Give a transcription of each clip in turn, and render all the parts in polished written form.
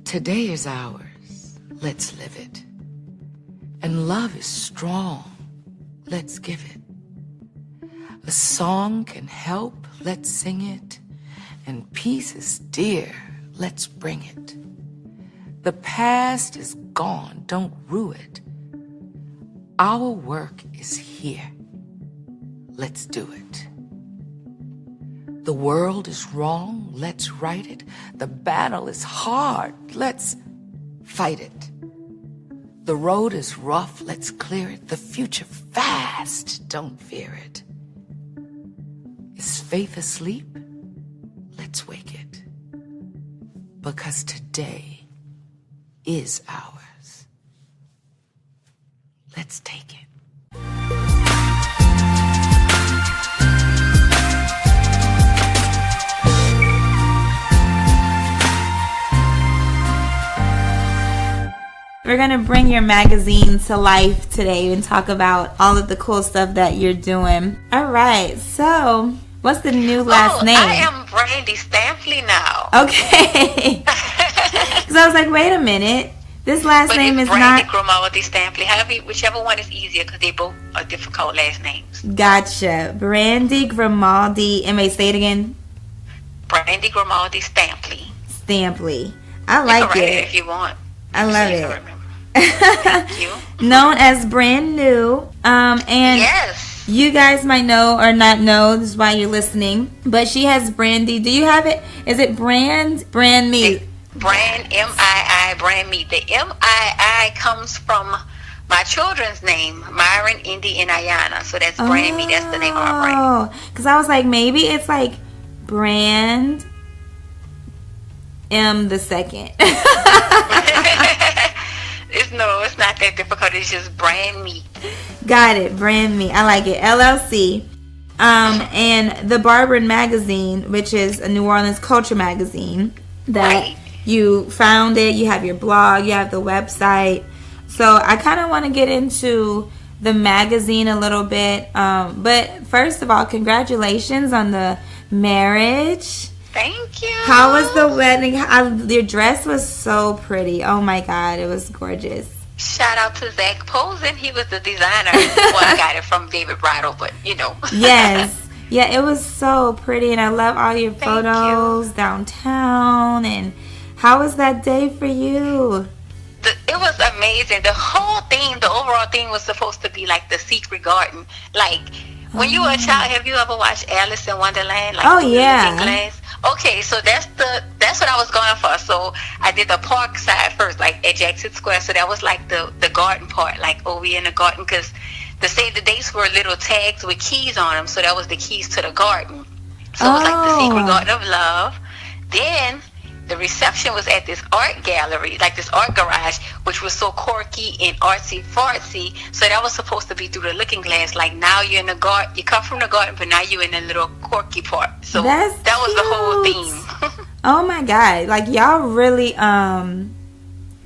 Today is ours. Let's live it. And love is strong. Let's give it. A song can help. Let's sing it. And peace is dear. Let's bring it. The past is gone. Don't rue it. Our work is here. Let's do it. The world is wrong. Let's right it. The battle is hard. Let's fight it. The road is rough. Let's clear it. The future fast. Don't fear it. Is faith asleep? Let's wake it. Because today is ours. Let's take it. We're going to bring your magazine to life today and talk about all of the cool stuff that you're doing. All right. So, what's the new last name? I am Brandi Stampley now. Okay. Because I was like, wait a minute. This last name is Brandi not... Brandi Grimaldi-Stampley. However, whichever one is easier, because they both are difficult last names. Gotcha. Brandi Grimaldi. Say it again. Brandi Grimaldi-Stampley. Stampley. I like you can write it. if you want. I love it. Thank you. Known as Brand New. And yes. You guys might know or not know. This is why you're listening. But she has Brandi. Do you have it? Is it Brand Me? Brand, M-I-I, Brand Me. The M-I-I comes from my children's name, Myron, Indy, and Ayana. So that's Brand Me. That's the name of my brand. Oh, because I was like, maybe it's like Brand M the second. It's not that difficult. It's just Brand Me. Got it. Brand Me. I like it. LLC. And the Barbarin magazine, which is a New Orleans culture magazine that right. You founded. You have your blog. You have the website. So I kind of want to get into the magazine a little bit. But first of all, congratulations on the marriage. Thank you. How was the wedding? Your dress was so pretty. Oh my God, it was gorgeous. Shout out to Zach Posen. He was the designer. Well, I got it from David Bridle, but you know. Yes. Yeah, it was so pretty, and I love all your photos downtown. And how was that day for you? It was amazing. The whole thing, the overall thing was supposed to be like the secret garden. Like, when you were a child, have you ever watched Alice in Wonderland? Like, oh, yeah. Glass? Okay, so that's what I was going for. So I did the park side first, like at Jackson Square. So that was like the garden part, like we in the garden, because the save the dates were little tags with keys on them. So that was the keys to the garden. So it was like the secret garden of love. Then the reception was at this art gallery, like this art garage, which was so quirky and artsy-fartsy. So that was supposed to be through the looking glass. Like, now you're in the garden, you come from the garden, but now you're in a little quirky part. So that was the whole theme. Oh my God. Like, y'all really, really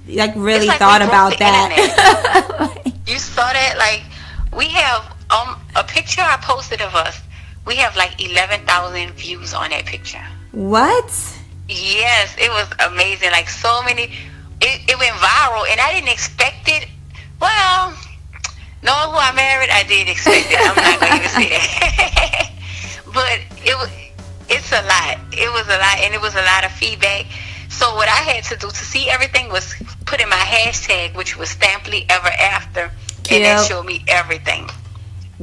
like thought about that. You saw that? Like, we have a picture I posted of us. We have like 11,000 views on that picture. What? Yes, it was amazing. Like, so many, it went viral, and I didn't expect it. Well, knowing who I married, I did expect it. I'm not going to even say that. But it's a lot. It was a lot, and it was a lot of feedback. So what I had to do to see everything was put in my hashtag, which was Stampley Ever After, and that showed me everything.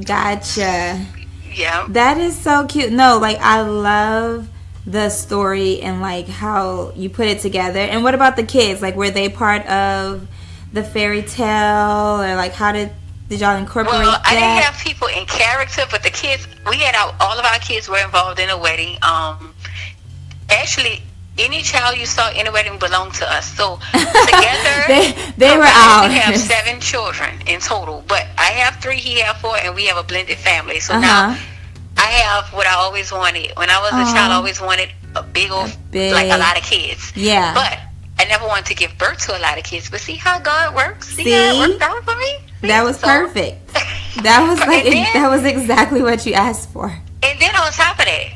Gotcha. Yeah. That is so cute. No, like, I love the story and like how you put it together. And what about the kids? Like, were they part of the fairy tale, or like how did y'all incorporate that? I didn't have people in character, but the kids, we had all of our kids were involved in a wedding. Actually, any child you saw in a wedding belonged to us. So together they were out. We have 7 children in total, but I have 3, he have 4, and we have a blended family. So now I have what I always wanted. When I was a child, I always wanted a big, like a lot of kids. Yeah. But I never wanted to give birth to a lot of kids. But see how God works? See how it worked out for me? That was perfect. That was that was exactly what you asked for. And then on top of that,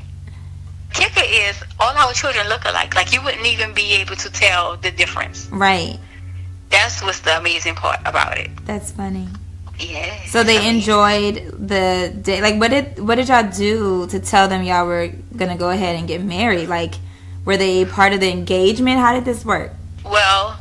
kicker is all our children look alike. Like, you wouldn't even be able to tell the difference. Right. That's what's the amazing part about it. That's funny. Yeah. So they enjoyed the day. Like, what did y'all do to tell them y'all were gonna go ahead and get married? Like, were they part of the engagement? How did this work? Well,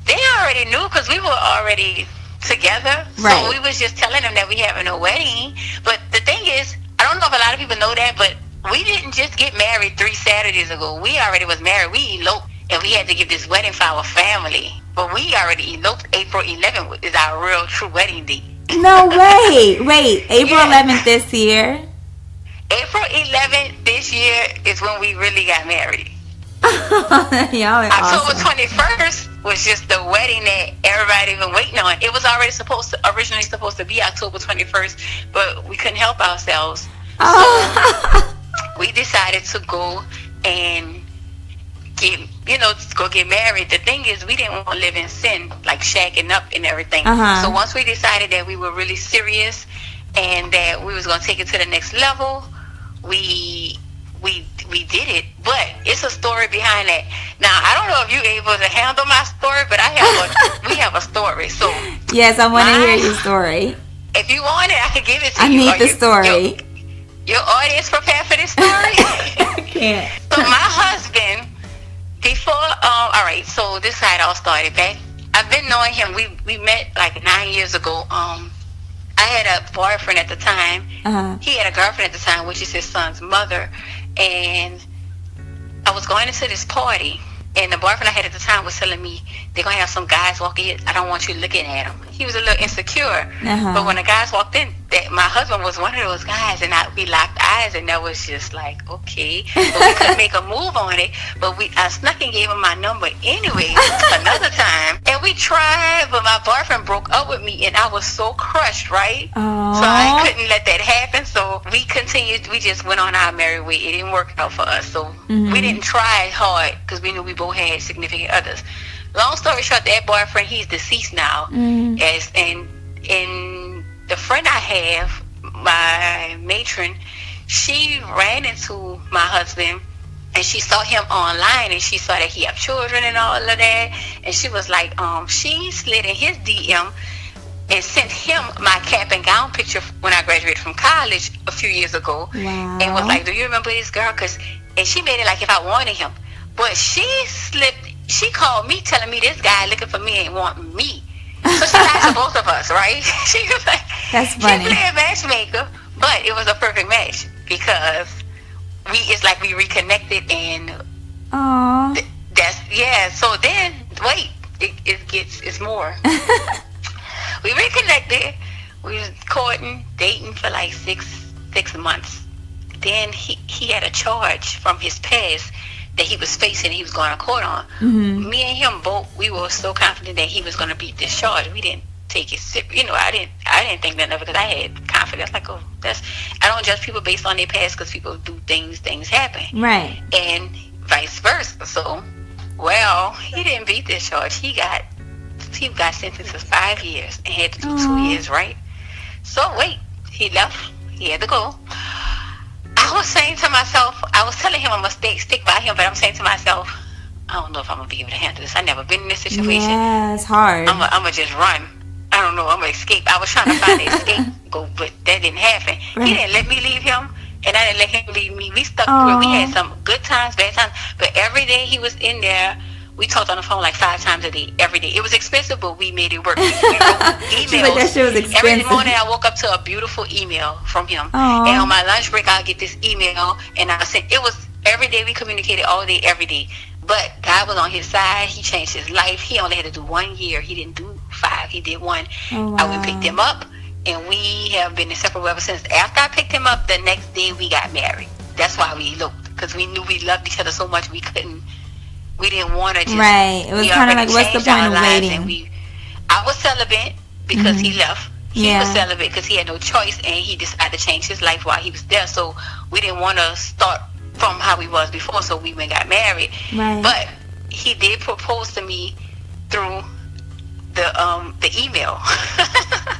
they already knew because we were already together. Right. So we was just telling them that we having a wedding. But the thing is, I don't know if a lot of people know that, but we didn't just get married 3 Saturdays ago. We already was married. We eloped, and we had to give this wedding for our family. But we already eloped. April 11th is our real true wedding date. No way. Wait, April 11th this year? April 11th this year is when we really got married. Y'all are October awesome. 21st was just the wedding that everybody been waiting on. It was already originally supposed to be October 21st, but we couldn't help ourselves. So we decided to go and go get married. The thing is, we didn't want to live in sin, like shacking up and everything. So once we decided that we were really serious and that we was going to take it to the next level, we did it. But it's a story behind that. Now, I don't know if you're able to handle my story, but we have a story. So yes, I want to hear your story. If you want it, I can give it to you. I need the story. Your audience prepared for this story? Yeah. So my husband, before, all right, so this is how it all started back. I've been knowing him. We met like 9 years ago. I had a boyfriend at the time. He had a girlfriend at the time, which is his son's mother. And I was going into this party, and the boyfriend I had at the time was telling me, they're going to have some guys walk in. I don't want you looking at them. He was a little insecure. But when the guys walked in, my husband was one of those guys, and we locked eyes, and that was just like, okay. But we couldn't make a move on it. But I snuck and gave him my number anyway another time. And we tried, but my boyfriend broke up with me, and I was so crushed, right? Aww. So I couldn't let that happen. So we continued. We just went on our merry way. It didn't work out for us. So we didn't try hard because we knew we both had significant others. Long story short, that boyfriend, he's deceased now. And the friend I have, my matron, she ran into my husband, and she saw him online, and she saw that he had children and all of that, and she was like, she slid in his DM and sent him my cap and gown picture when I graduated from college a few years ago. Wow. And was like, do you remember this girl? And she made it like if I wanted him. But she called me telling me this guy looking for me ain't want me. So she lied to both of us, right? She was like, that's funny. She played matchmaker, but it was a perfect match because it's like we reconnected, and so then wait, it's more. We reconnected. We was courting, dating for like six months. Then he had a charge from his past that he was facing, he was going to court on. Me and him both, we were so confident that he was going to beat this charge. We didn't take it serious. I didn't think nothing of it because I had confidence. Like, I don't judge people based on their past because people do things happen. Right. And vice versa. So, well, he didn't beat this charge. He got sentenced to 5 years and had to do 2 years, right? So, wait, he left. He had to go. I was saying to myself, I was telling him I'm going to stick by him, but I'm saying to myself, I don't know if I'm going to be able to handle this. I've never been in this situation. Yeah, it's hard. I'm going to just run. I don't know. I'm going to escape. I was trying to find an escape, but that didn't happen. Right. He didn't let me leave him, and I didn't let him leave me. We stuck through it. We had some good times, bad times, but every day he was in there, we talked on the phone like 5 times a day, every day. It was expensive, but we made it work. We wrote emails. Like, that shit was expensive. Every morning I woke up to a beautiful email from him. And on my lunch break, I'll get this email, and I sent. It was every day. We communicated all day, every day. But God was on his side. He changed his life. He only had to do 1 year. He didn't do 5. He did 1. Wow. I went picked him up, and we have been inseparable ever since. After I picked him up, the next day we got married. That's why we eloped, because we knew we loved each other so much we didn't want to just... Right. It was kind of like, what's the point of waiting? I was celibate because he left. He was celibate because he had no choice, and he decided to change his life while he was there. So we didn't want to start from how we was before, so we went and got married. Right. But he did propose to me through the email.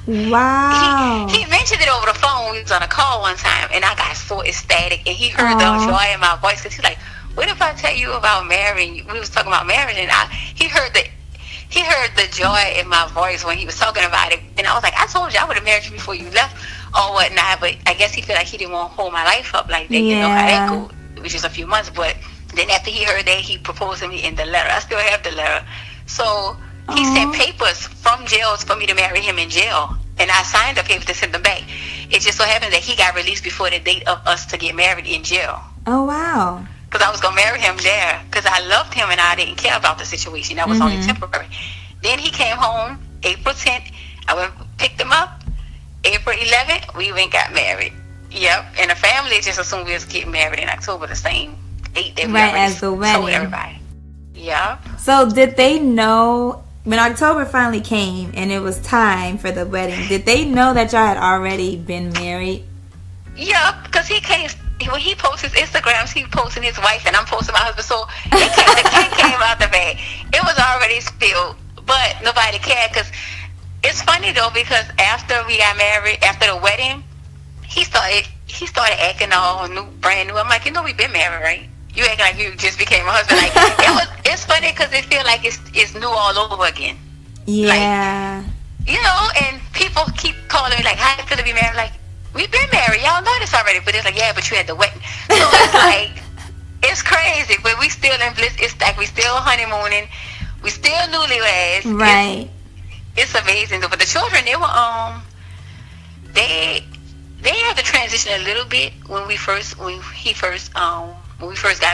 Wow. He mentioned it over the phone. We was on a call one time, and I got so ecstatic, and he heard the joy in my voice, because he's like, what if I tell you about marrying? We was talking about marriage, and he heard the joy in my voice when he was talking about it, and I was like, I told you I would have married you before you left or whatnot, but I guess he felt like he didn't want to hold my life up like that. You know how that goes. It was just a few months, but then after he heard that, he proposed to me in the letter. I still have the letter. So he sent papers from jail for me to marry him in jail, and I signed the papers to send them back. It just so happened that he got released before the date of us to get married in jail. Oh, wow. Because I was going to marry him there, because I loved him and I didn't care about the situation. That was only temporary. Then he came home April 10th. I went picked him up. April 11th, we went got married. Yep. And the family just assumed we was getting married in October, the same date that we right, already as the wedding. told everybody. Yeah. So did they know when October finally came and it was time for the wedding? Did they know that y'all had already been married? Yeah, because he came. When he posts his Instagrams, he posting his wife, and I'm posting my husband. So the cake came out the bag. It was already spilled, but nobody cared. Because it's funny though, because after we got married, after the wedding, he started acting all brand new. I'm like, we've been married, right? You acting like you just became a husband. Like it's funny because it feel like it's new all over again. Yeah. Like, and people keep calling me like, how you feel to be married? Like, we've been married. Y'all know this already. But it's like, yeah, but you had the wedding. So it's like, it's crazy. But we still in bliss. It's like we still honeymooning. We still newlyweds. Right. It's amazing. But the children, they were they had to transition a little bit when we first got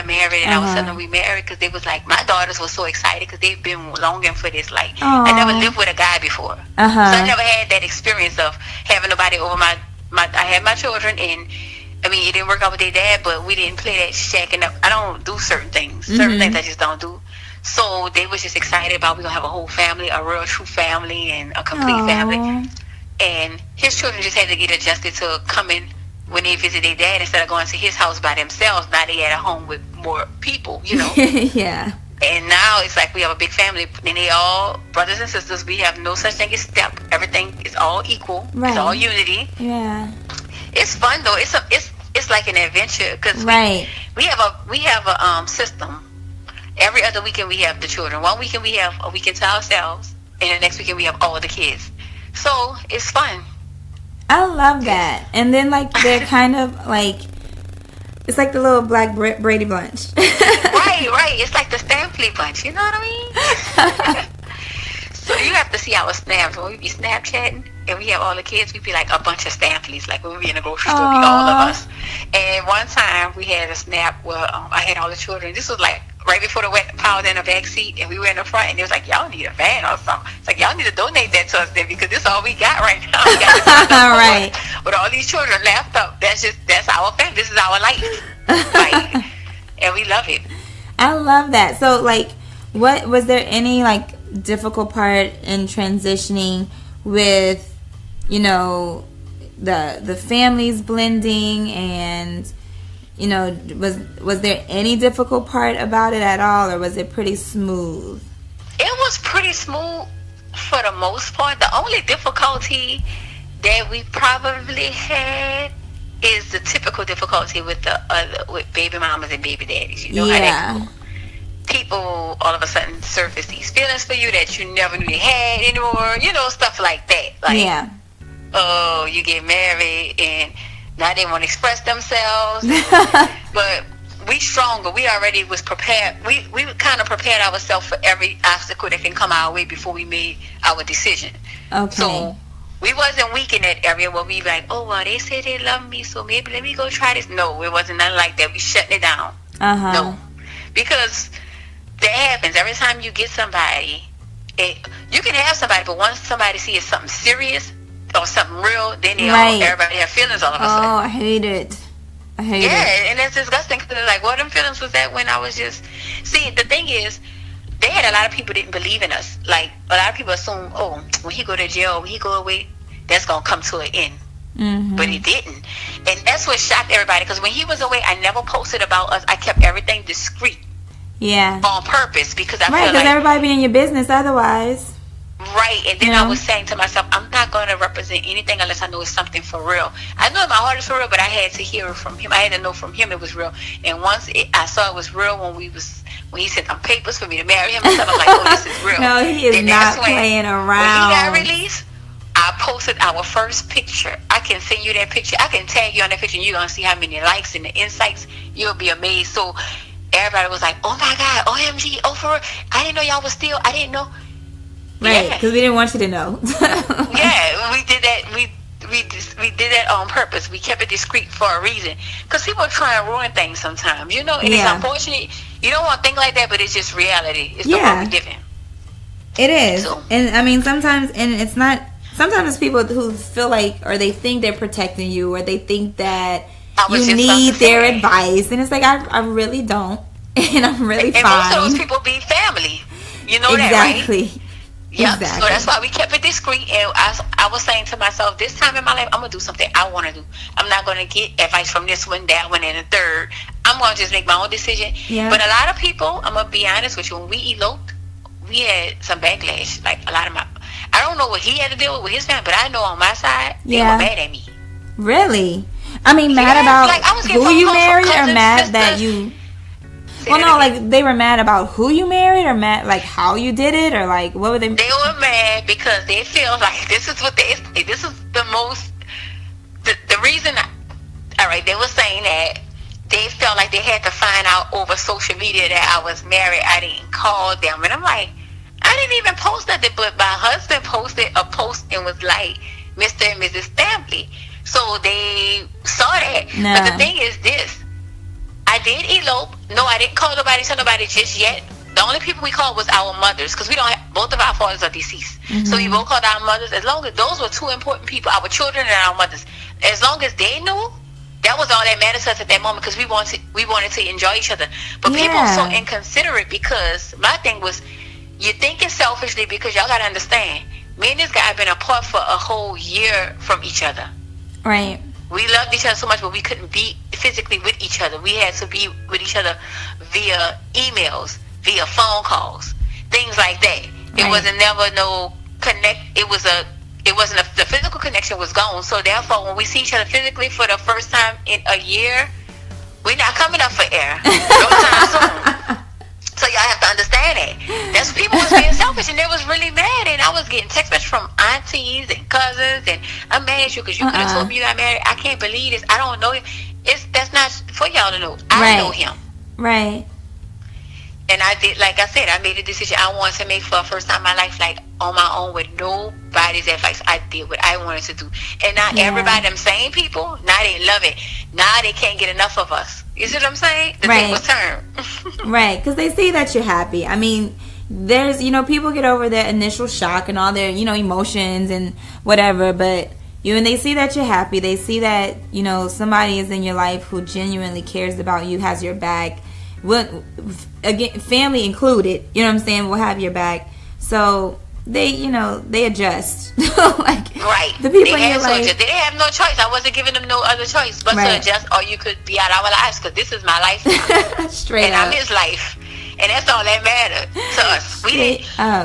married, and I was telling them we married, because they was like, my daughters were so excited because they've been longing for this. Like, I never lived with a guy before, so I never had that experience of having nobody over my. I had my children, and I mean, it didn't work out with their dad, but we didn't play that shacking up. I don't do certain things. Certain things I just don't do. So they was just excited about we gonna have a whole family, a real true family, and a complete family. And his children just had to get adjusted to coming when they visit their dad instead of going to his house by themselves. Now they at a home with more people, Yeah. And now it's like we have a big family, and they all brothers and sisters. We have no such thing as step. Everything is all equal. Right. It's all unity. Yeah. It's fun though. It's like an adventure, because we have a system. Every other weekend we have the children. One weekend we have a weekend to ourselves, and the next weekend we have all the kids. So it's fun. I love that. And then like they're kind of like, it's like the little black Brady Bunch. Right. It's like the Stampley bunch. You know what I mean? So you have to see our snaps. When we be Snapchatting and we have all the kids, we be like a bunch of Stampleys. Like when we be in the grocery store, be all of us. And one time we had a snap where I had all the children. This was like right before the wedding, piled in the back seat, and we were in the front, and it was like, y'all need a van or something. It's like, y'all need to donate that to us then, because this is all we got right now. We got this right. With all these children laughed up. That's our family. This is our life. Like, and we love it. I love that. So like, what was there any like difficult part in transitioning with, the families blending, and was there any difficult part about it at all, or was it pretty smooth? It was pretty smooth for the most part. The only difficulty that we probably had is the typical difficulty with with baby mamas and baby daddies. You know how that goes. People all of a sudden surface these feelings for you that you never knew they had anymore. Stuff like that. Like, oh, you get married and now they want to express themselves. But we stronger. We already was prepared. We kind of prepared ourselves for every obstacle that can come our way before we made our decision. Okay. So we wasn't weak in that area where we like, oh, well, they say they love me, so maybe let me go try this. No, it wasn't nothing like that. We shutting it down. No. Because that happens. Every time you get somebody, you can have somebody, but once somebody sees something serious or something real, then everybody have feelings all of a sudden. Oh, I hate it. Yeah, and it's disgusting because like, what them feelings was that when I was just... See, the thing is, they had a lot of people didn't believe in us. Like, a lot of people assume, oh, when he go to jail, when he go away, that's going to come to an end. Mm-hmm. But he didn't. And that's what shocked everybody, because when he was away, I never posted about us. I kept everything discreet. Yeah. On purpose, because I feel like... Right, because everybody be in your business otherwise. Right, and then I was saying to myself, I'm not going to represent anything unless I know it's something for real. I know in my heart it's for real, but I had to hear it from him. I had to know from him it was real. And once I saw it was real when he sent them papers for me to marry him and stuff, I'm like, oh, this is real. No, he is then not playing around. When he got released, I posted our first picture. I can send you that picture. I can tag you on that picture, and you're going to see how many likes and the insights. You'll be amazed. So everybody was like, oh my God, OMG, oh for real. I didn't know y'all was still, I didn't know. Right, because we didn't want you to know. Yeah, we did that. We did that on purpose. We kept it discreet for a reason. Because people try and ruin things sometimes, you know. And it's unfortunate. You don't want to think like that, but it's just reality. It's the world we live in. It is, and I mean sometimes, and it's not. Sometimes it's people who feel like, or they think they're protecting you, or they think that you need their advice, and it's like I really don't, and I'm really fine. And most of those people be family. You know that, right? Yep. Exactly. So that's why we kept it discreet. And I was saying to myself, this time in my life, I'm going to do something I want to do. I'm not going to get advice from this one, that one, and the third. I'm going to just make my own decision. Yeah. But a lot of people, I'm going to be honest with you, when we eloped, we had some backlash. Like a lot of I don't know what he had to deal with his family, but I know on my side, they were mad at me. Really? I mean, mad about like, who you married, or mad sisters, that you... Well, no, like they were mad about who you married, or mad like how you did it, or like what were they? They were mad because they feel like this is the most. The reason. All right, they were saying that they felt like they had to find out over social media that I was married. I didn't call them, and I'm like, I didn't even post nothing, but my husband posted a post and was like, Mr. and Mrs. Stampley. So they saw that. No. But the thing is this. I did elope. No, I didn't call nobody, tell nobody just yet. The only people we called was our mothers, because we don't have, both of our fathers are deceased. Mm-hmm. So we both called our mothers. As long as those were two important people, our children and our mothers. As long as they knew, that was all that mattered to us at that moment, because we wanted to enjoy each other. But people are so inconsiderate, because my thing was, you're thinking selfishly, because y'all got to understand, me and this guy have been apart for a whole year from each other. Right. We loved each other so much, but we couldn't be physically with each other. We had to be with each other via emails, via phone calls, things like that. It wasn't never no connect. It wasn't the physical connection was gone. So therefore, when we see each other physically for the first time in a year, we're not coming up for air no time soon. So y'all have to understand that. That's people was being selfish, and they was really mad. And I was getting text messages from aunties and cousins, and I'm mad at you because you could have told me you got married. I can't believe this. I don't know him. That's not for y'all to know. I know him. Right. And I did, like I said, I made a decision I wanted to make for the first time in my life, like on my own with nobody's advice. I did what I wanted to do. And now everybody, them same people, now they love it. Now they can't get enough of us. You see what I'm saying? The thing was turned. Right, because they see that you're happy. I mean, there's, people get over their initial shock and all their, emotions and whatever, but when they see that you're happy, they see that, somebody is in your life who genuinely cares about you, has your back. Well, again, family included, you know what I'm saying, will have your back. So they adjust. Like, right. The people in your life, they didn't have no choice. I wasn't giving them no other choice but to adjust, or you could be out of our lives, because this is my life now. Straight and up. I'm his life, and that's all that mattered to us.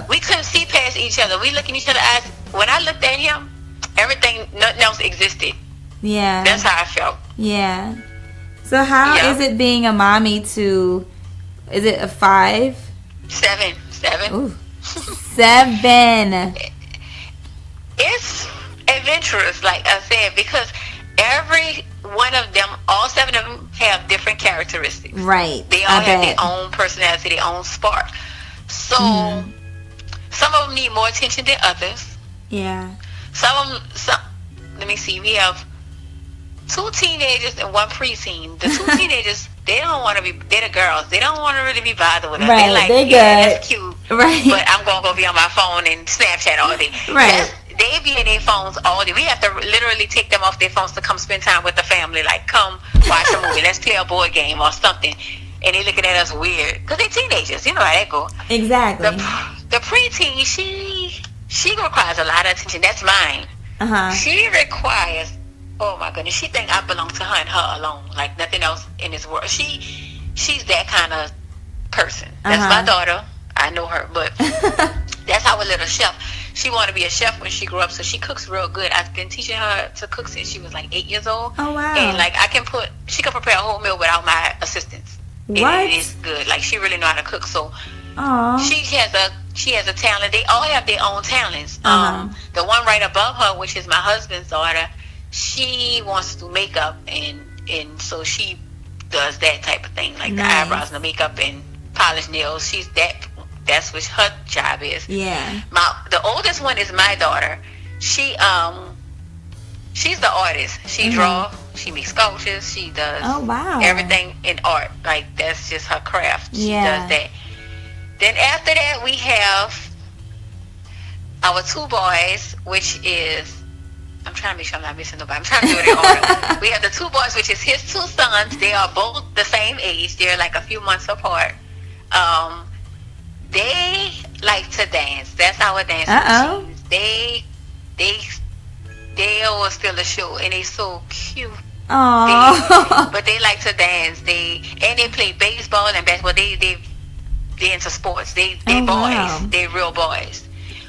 We couldn't see past each other. We look in each other's eyes. When I looked at him, nothing else existed. Yeah, that's how I felt. Yeah. So how is it being a mommy to? Is it a 5? 7. Ooh. 7. It's adventurous, like I said, because every one of them, all 7 of them, have different characteristics. Right. They all have their own personality, their own spark. So some of them need more attention than others. Yeah. Let me see. We have 2 teenagers and 1 preteen. The 2 teenagers, they don't want to be. They're the girls. They don't want to really be bothered with us. Right. They're like, good. That's cute. Right. But I'm gonna go be on my phone and Snapchat all day. Right. They be in their phones all day. We have to literally take them off their phones to come spend time with the family. Like, come watch a movie. Let's play a board game or something. And they looking at us weird because they're teenagers. You know how that go. Exactly. The preteen, she requires a lot of attention. That's mine. She requires. Oh my goodness, she think I belong to her and her alone, like nothing else in this world. She's that kind of person. That's my daughter. I know her, but that's our little chef. she wanted to be a chef when she grew up, so she cooks real good. I've been teaching her to cook since she was like 8 years old. Oh wow! And like she can prepare a whole meal without my assistance. What? And it is good. Like she really know how to cook. So she has a talent. They all have their own talents. The one right above her, which is my husband's daughter, she wants to do makeup, and so she does that type of thing, like the eyebrows and the makeup and polish nails. That's what her job is. Yeah. The oldest one is my daughter. She's the artist. She draws. She makes sculptures. She does everything in art. Like that's just her craft. She does that. Then after that, we have our 2 boys, which is, I'm trying to make sure I'm not missing nobody. I'm trying to do it in order. We have the 2 boys, which is his 2 sons. They are both the same age. They're like a few months apart. They like to dance. That's our dance routines. They always steal the show, and they so cute. But they like to dance. They play baseball and basketball. They into sports. They boys. Wow. They real boys.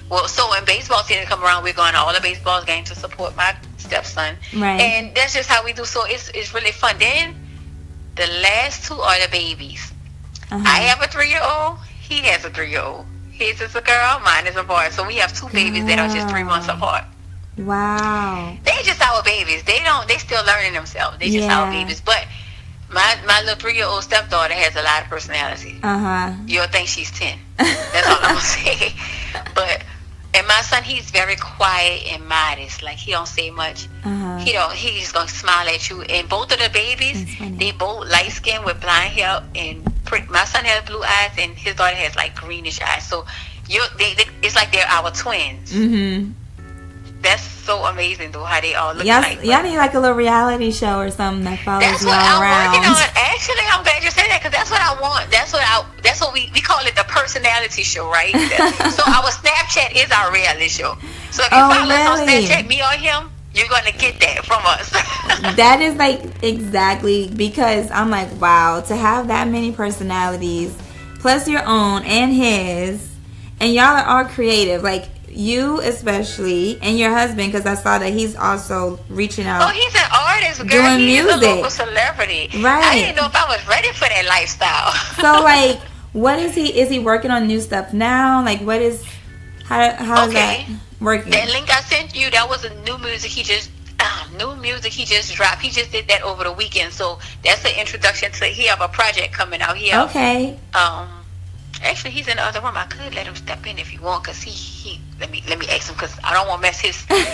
Well, so when baseball season come around, we're going to all the baseball games to support my stepson. Right. And that's just how we do. So it's really fun. Then the last 2 are the babies. I have a 3-year-old. He has a 3-year-old. His is a girl. Mine is a boy. So we have 2 babies that are just 3 months apart. Wow. They just our babies. They still learning themselves. They just our babies. But my little 3-year-old stepdaughter has a lot of personality. You'll think she's 10. That's all I'm gonna say. And my son, he's very quiet and modest. Like he don't say much. He's just gonna smile at you. And both of the babies, they both light skinned with blonde hair and my son has blue eyes and his daughter has like greenish eyes. So it's like they're our twins. That's so amazing though, how they all look like. Y'all need like a little reality show or something that follows you all around. That's what I'm working on. Actually, I'm glad you said that, because that's what I want. That's what we call it, the personality show, right? So our Snapchat is our reality show. So if you follow us on Snapchat, me or him, you're going to get that from us. That is like exactly, because I'm like, wow, to have that many personalities, plus your own and his, and y'all are all creative. Like, you especially, and your husband, because I saw that he's also reaching out. Oh, he's an artist, girl. Doing he's music. A local celebrity. Right. I didn't know if I was ready for that lifestyle. So, like, what is he working on new stuff now? Like, what is, how is that working? That link I sent you, that was a new music he just dropped. He just did that over the weekend. So that's an introduction to, he have a project coming out here. Okay. Actually, he's in the other room. I could let him step in if you want, because he let me ask him, because I don't want to mess his thing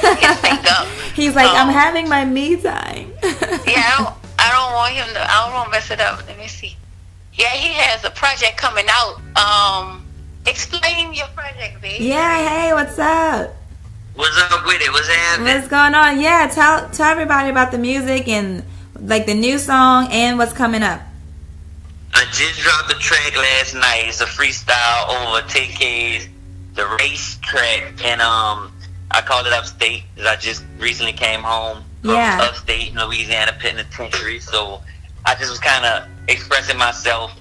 up. He's like, I'm having my me time. Yeah, I don't want him to. I don't want to mess it up. Let me see. Yeah, he has a project coming out. Explain your project, babe. Yeah. Hey, what's up? What's up with it? What's happening? What's going on? Yeah, tell everybody about the music and like the new song and what's coming up. I just dropped a track last night. It's a freestyle over TK's The Race track, and I called it Upstate because I just recently came home from upstate in Louisiana Penitentiary. So I just was kind of expressing myself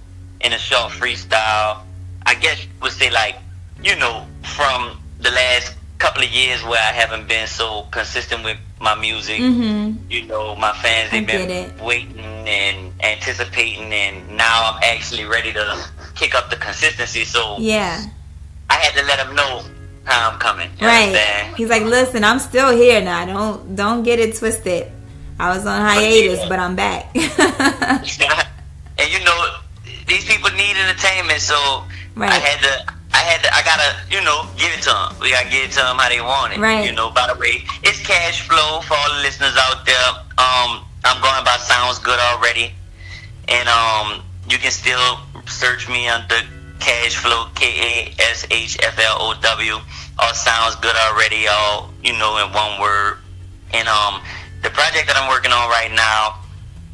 in a short freestyle. I guess you would say, like, you know, from the last couple of years where I haven't been so consistent with my music. You know, my fans, they've been waiting and anticipating, and now I'm actually ready to kick up the consistency. So I had to let them know how I'm coming. Right. He's like, listen, I'm still here now. Don't get it twisted. I was on hiatus, but I'm back. And you know, these people need entertainment, so I gotta, you know, give it to them. We gotta give it to them how they want it. Right. You know, by the way, it's Cash Flow for all the listeners out there. I'm going by Sounds Good already. And you can still search me under Cash Flow, KASHFLOW, or Sounds Good already, all, you know, in one word. And the project that I'm working on right now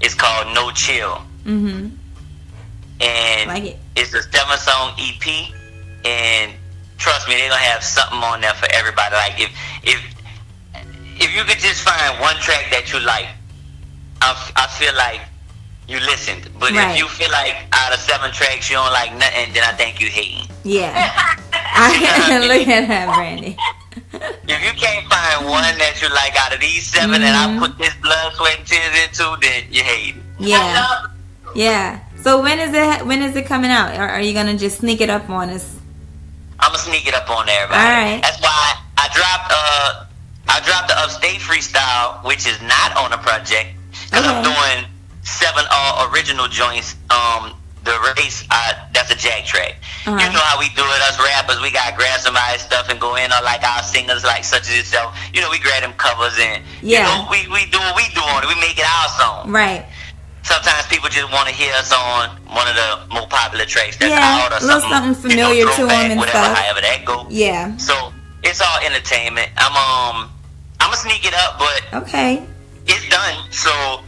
is called No Chill. And like it's a 7-song EP. And trust me, they're gonna have something on there for everybody. Like if you could just find one track that you like, I feel like you listened. But if you feel like out of 7 tracks you don't like nothing, then I think you hating. Yeah. Look at that, Brandi. if you can't find one that you like out of these 7 that I put this blood, sweat, and tears into, then you hate it. Yeah. Yeah. So when is it coming out? Or are you gonna just sneak it up on us? I'm gonna sneak it up on everybody. All right. That's why I dropped the Upstate freestyle, which is not on the project, because I'm doing 7 all original joints. The race, that's a jack track. You know how we do it, us rappers. We gotta grab somebody's stuff and go in, or like our singers, like such as yourself. You know, we grab them covers and you know, we do what we do on it. We make it our song. Right. Sometimes people just want to hear us on one of the more popular tracks that's a out, or little something familiar to them and whatever, stuff. however that go. Yeah. So it's all entertainment. I'm gonna sneak it up, but it's done. So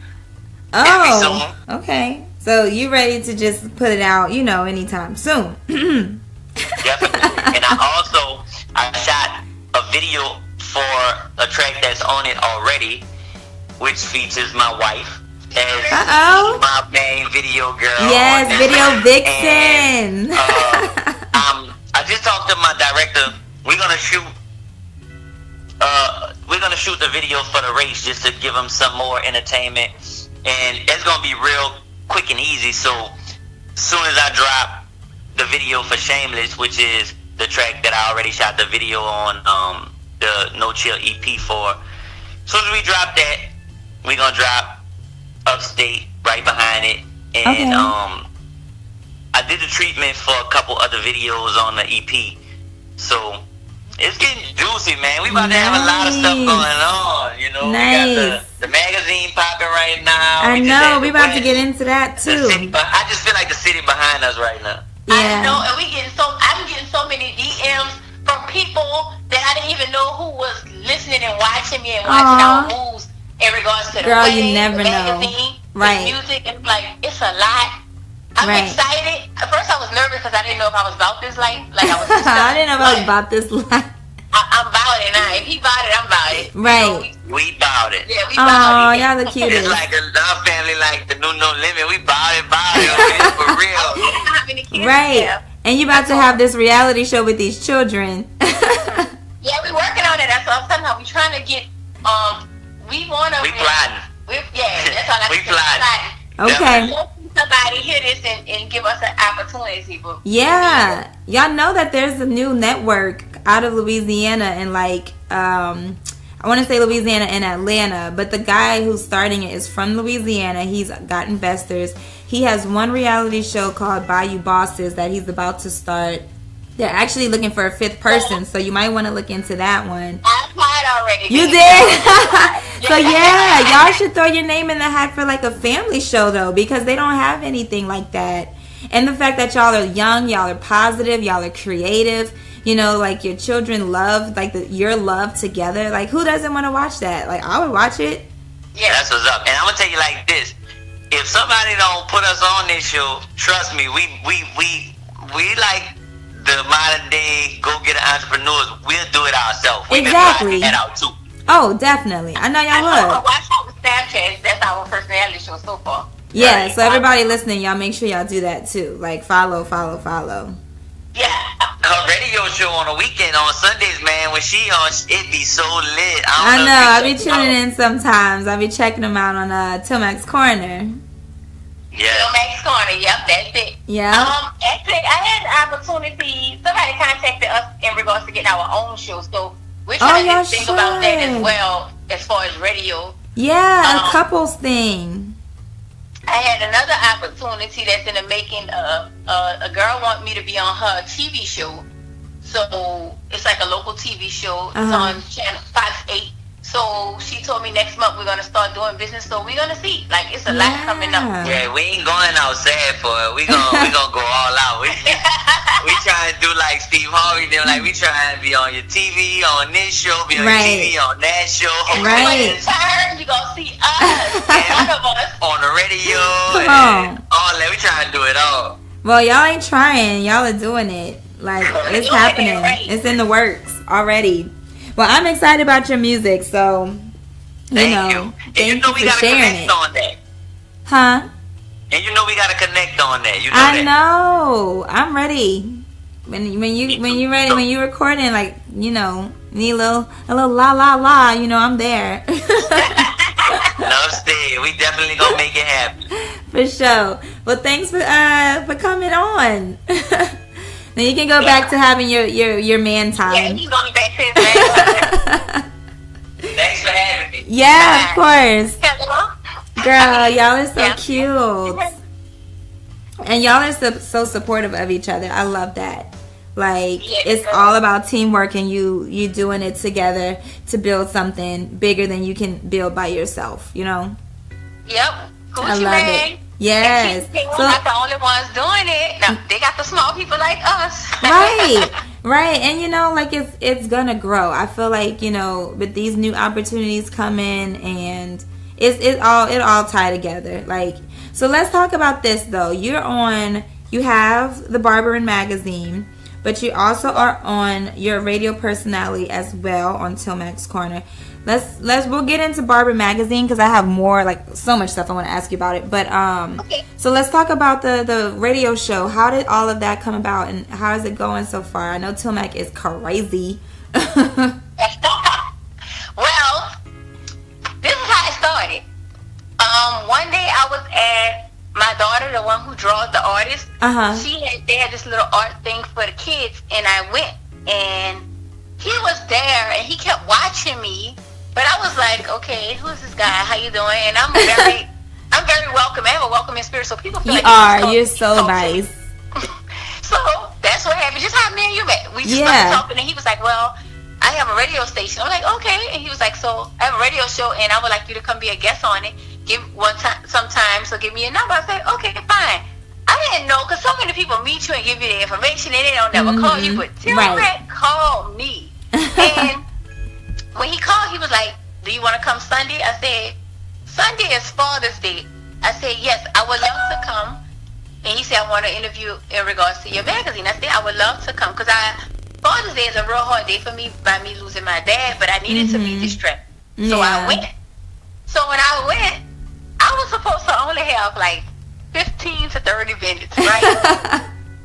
okay. So you ready to just put it out, you know, anytime soon? Definitely. And I shot a video for a track that's on it already, which features my wife as my main video girl. Yes, video vixen. And, I just talked to my director. We're gonna shoot the video for the race just to give them some more entertainment, and it's gonna be real quick and easy. So as soon as I drop the video for Shameless, which is the track that I already shot the video on, the No Chill EP for, as soon as we drop that, we're gonna drop Upstate right behind it. And I did the treatment for a couple other videos on the EP, so it's getting juicy, man. We about to have a lot of stuff going on. You know, we got the magazine popping right now. I know, we about to get into that too. I just feel like the city behind us right now. I know, and I'm getting so many DMs from people that I didn't even know who was listening and watching me and watching our moves in regards to the wedding, you never the magazine, know. the music. It's like, it's a lot. I'm excited. At first I was nervous because I didn't know if I was about this life. Like I was I didn't know if I was about this life. I'm about it now. If he about it, I'm about it. Right. We about it. Yeah, we about it. Oh, y'all the cutest. It's like our family, like the new No Limit. We about it, for real. How many kids right. And you about to have this reality show with these children. Yeah, we working on it. That's what I'm telling you. We trying to get, we want to. We plotting. That's all I We plotting. Okay. Somebody hear this and give us an opportunity. But y'all know that there's a new network out of Louisiana and like I want to say Louisiana and Atlanta, but the guy who's starting it is from Louisiana. He's got investors. He has one reality show called Bayou Bosses that he's about to start. They're actually looking for a 5th person, so you might want to look into that one. I applied already. You did? So yeah, y'all should throw your name in the hat for like a family show though, because they don't have anything like that. And the fact that y'all are young, y'all are positive, y'all are creative, you know, like your children love like your love together. Like who doesn't want to watch that? Like I would watch it. Yeah, that's what's up. And I'm gonna tell you like this: if somebody don't put us on this show, trust me, we like the modern day go-getter entrepreneurs. We'll do it ourselves. We've exactly. been that out too. Oh, definitely. I know y'all would. Watch out with Snapchat. That's our personality show so far. Yeah, right. So everybody listening, y'all make sure y'all do that too. Like follow. Yeah. Her radio show on the weekend on Sundays, man, when she on, it be so lit. I know. I be tuning in sometimes. I be checking them out on Tilmax Corner. Yeah. Tilmax Corner. Yep, that's it. Yeah. Actually, I had the opportunity. Somebody contacted us in regards to getting our own show, so we're trying to think about that as well, as far as radio. Yeah, a couples thing. I had another opportunity that's in the making. A girl want me to be on her TV show. So it's like a local TV show. It's on channel Fox 8. So she told me next month we're gonna start doing business. So we're gonna see. Like it's a lot coming up. Yeah, we ain't going outside for it. We gonna go all out. We trying to do like Steve Harvey. Then like we trying to be on your TV, on this show, be on your TV, on that show. Right. You gonna see us, one of us, on the radio. Come on. All that. We trying to do it all. Well, y'all ain't trying. Y'all are doing it. Like it's happening. It's in the works already. Well, I'm excited about your music, so thank you for sharing it. On that. Huh? And you know we gotta connect on that. You know I know. I'm ready. When you ready, when you recording, like when need a little la la la, you know, I'm there. No, stay. We definitely gonna make it happen. For sure. Well, thanks for coming on. Now you can go back to having your man time. Yeah, he's going back to his man time. Thanks for having me. Yeah, of course. Hello? Girl, y'all are so cute. And y'all are so supportive of each other. I love that. Like, it's all about teamwork and you doing it together to build something bigger than you can build by yourself, you know? Yep. Gucci I love man. it. Yes. We're not the only ones doing it. No, they got the small people like us. Right. And you know, like it's gonna grow. I feel like, you know, with these new opportunities coming and it all tie together. Like, so let's talk about this though. You have the Barbarin magazine, but you also are on your radio personality as well on Tilmac's Corner. We'll get into Barbarin magazine because I have more, like, so much stuff I want to ask you about it. But okay. So let's talk about the radio show. How did all of that come about, and how is it going so far? I know Tilmac is crazy. Well, this is how it started. One day I was at my daughter, the one who draws the artist. They had this little art thing for the kids, and I went, and he was there, and he kept watching me. But I was like, okay, who's this guy? How you doing? And I'm very welcome. I have a welcoming spirit, so people feel you're so nice. So that's what happened. Just how me and you met. We just started talking, and he was like, well, I have a radio station. I'm like, okay. And he was like, so I have a radio show, and I would like you to come be a guest on it. Sometime, so give me a number. I said, okay, fine. I didn't know, because so many people meet you and give you the information, and they don't never call you, but Tilmac called me. And when he called, he was like, do you want to come Sunday? I said, Sunday is Father's Day. I said, yes, I would love to come. And he said, I want to interview in regards to your magazine. I said, I would love to come, because Father's Day is a real hard day for me by me losing my dad, but I needed to be distressed. So I went. So when I went, I was supposed to only have like 15 to 30 minutes, right?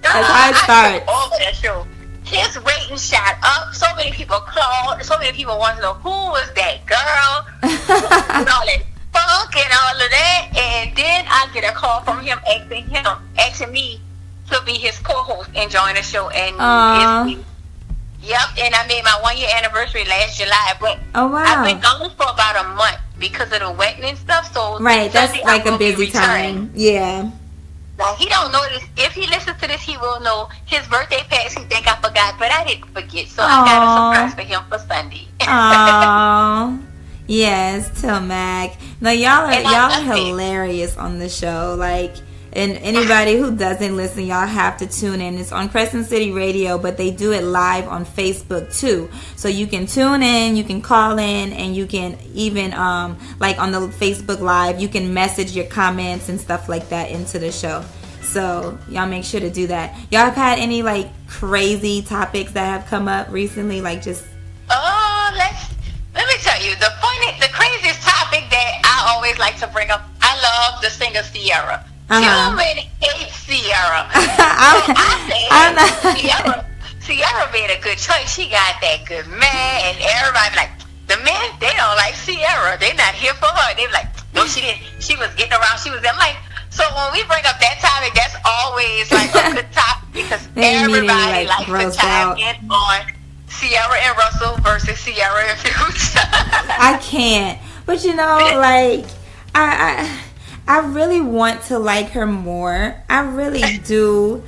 That's how it starts. Over that show. His rating shot up. So many people called. So many people wanted to know who was that girl. And all that funk and all of that. And then I get a call from him asking me to be his co-host and join the show. And yep. And I made my 1-year anniversary last July. But I've been gone for about a month because of the wedding and stuff. So that's like a busy time. Yeah. Now, he don't know this. If he listens to this, he will know his birthday pass. He think I forgot, but I didn't forget. So I got a surprise for him for Sunday. Aww. Yes, Tilmac. No, y'all are hilarious on the show. Like, and anybody who doesn't listen, y'all have to tune in. It's on Crescent City Radio, but they do it live on Facebook too. So you can tune in, you can call in, and you can even like on the Facebook Live, you can message your comments and stuff like that into the show. So y'all make sure to do that. Y'all have had any like crazy topics that have come up recently, like just let me tell you the craziest topic that I always like to bring up. I love the singer Sierra. Too many hate Sierra. Sierra made a good choice. She got that good man, and everybody like the men. They don't like Sierra. They're not here for her. They like, no, she didn't. She was getting around. She was. I'm like, so when we bring up that topic, that's always like a good topic because everybody likes to chime in on Sierra and Russell versus Sierra and Future. I can't, but you know, like I really want to like her more. I really do.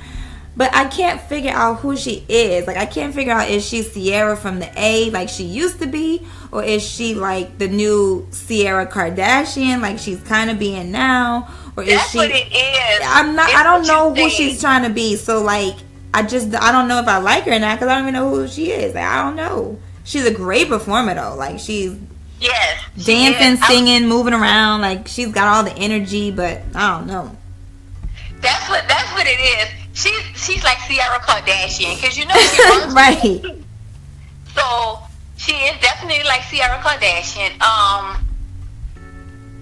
But I can't figure out who she is. Like, I can't figure out, is she Sierra from the A like she used to be? Or is she like the new Sierra Kardashian like she's kind of being now? Or is That's what it is. I don't know who she's trying to be. So, like, I don't know if I like her or not because I don't even know who she is. Like, I don't know. She's a great performer, though. Like, she's... Yes, dancing, singing, moving around, like she's got all the energy, but I don't know. That's what it is. She's like Sierra Kardashian because you know she runs right. So she is definitely like Sierra Kardashian. I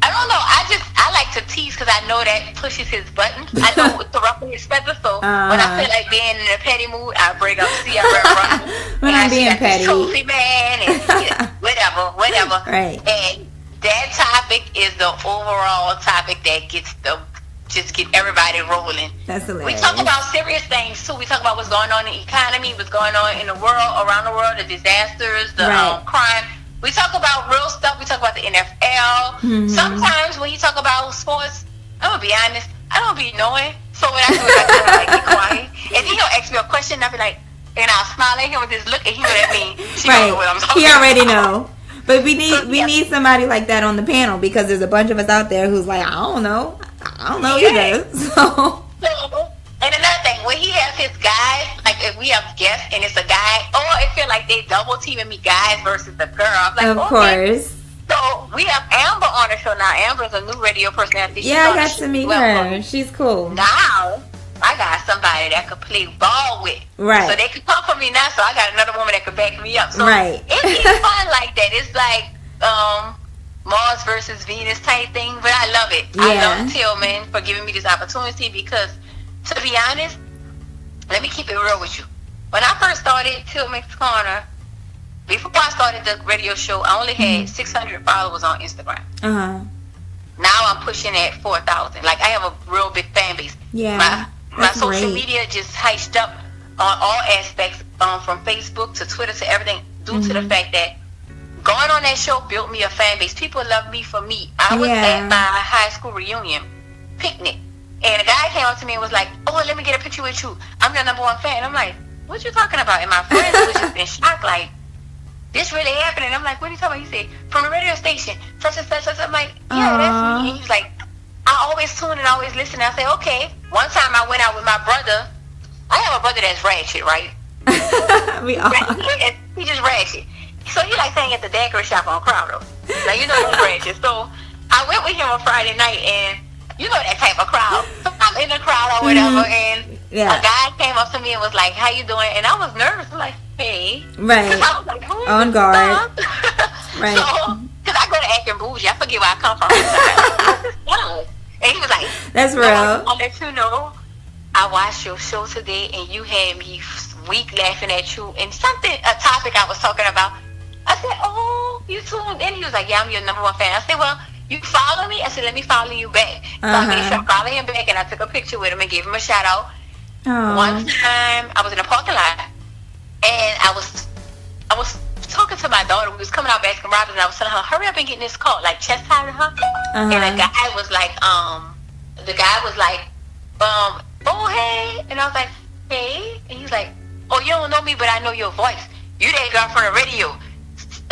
don't know. I like to tease because I know that pushes his buttons. I know what to ruffle his feathers. So when I feel like being in a petty mood, I bring up Sierra and Russell. When I'm being petty, trophy man honest. Whatever. Right. And that topic is the overall topic that just get everybody rolling. That's hilarious. We talk about serious things too. We talk about what's going on in the economy, what's going on in the world, around the world, the disasters, the crime. We talk about real stuff. We talk about the NFL. Mm-hmm. Sometimes when you talk about sports, I'm gonna be honest, I don't be knowing. So what I do is I kind of like get quiet, and he'll ask me a question, and I'll be like, and I'll smile at him with this look, and he know that mean she don't know what I'm talking about. He already know. But we need somebody like that on the panel, because there's a bunch of us out there who's like, I don't know either. So, and another thing, when he has his guys, like if we have guests and it's a guy, it feel like they double teaming me, guys versus the girl. I'm like, of course. So we have Amber on the show now. Amber's a new radio personality. I got to meet her. She's cool. Now I got somebody that could play ball with. Right. So they can come for me now. So I got another woman that could back me up. So it's fun like that. It's like Mars versus Venus type thing, but I love it. I love Tillman for giving me this opportunity, because to be honest, let me keep it real with you. When I first started Tillman's Corner, before I started the radio show, I only had 600 followers on Instagram. Now I'm pushing at 4,000. Like, I have a real big fan base. Yeah, my social media just heighed up on all aspects, from Facebook to Twitter to everything, due to the fact that going on that show built me a fan base. People love me for me. I was at my high school reunion picnic, and a guy came up to me and was like, let me get a picture with you. I'm your #1 fan. I'm like, what you talking about? And my friends was just in shock, like, this really happened. And I'm like, what are you talking about? He said, from the radio station, such and such. I'm like, yeah, that's me. And he's like, I always tune and always listen. I say, okay. One time I went out with my brother. I have a brother that's ratchet, right? We all. He just ratchet. So he like saying at the daiquiri shop on Crowder. Now, you know he's ratchet. So I went with him on Friday night, and you know that type of crowd. So I'm in the crowd or whatever, and a guy came up to me and was like, how you doing? And I was nervous. I'm like, hey. Right. I was like, on guard. Right. So, because I go to acting bougie. I forget where I come from. And he was like, that's real. I'll let you know, I watched your show today, and you had me weak laughing at you. And a topic I was talking about, I said, you tuned in? He was like, yeah, I'm your #1 fan. I said, well, you follow me? I said, let me follow you back. So I made sure I followed him back, and I took a picture with him and gave him a shout out. One time I was in a parking lot, and I was talking to my daughter. We was coming out Baskin Robbins, and I was telling her, hurry up and get in this car, like chastising her. And the guy was like, oh, hey. And I was like, hey. And he's like, oh, you don't know me, but I know your voice. You that girl from the radio.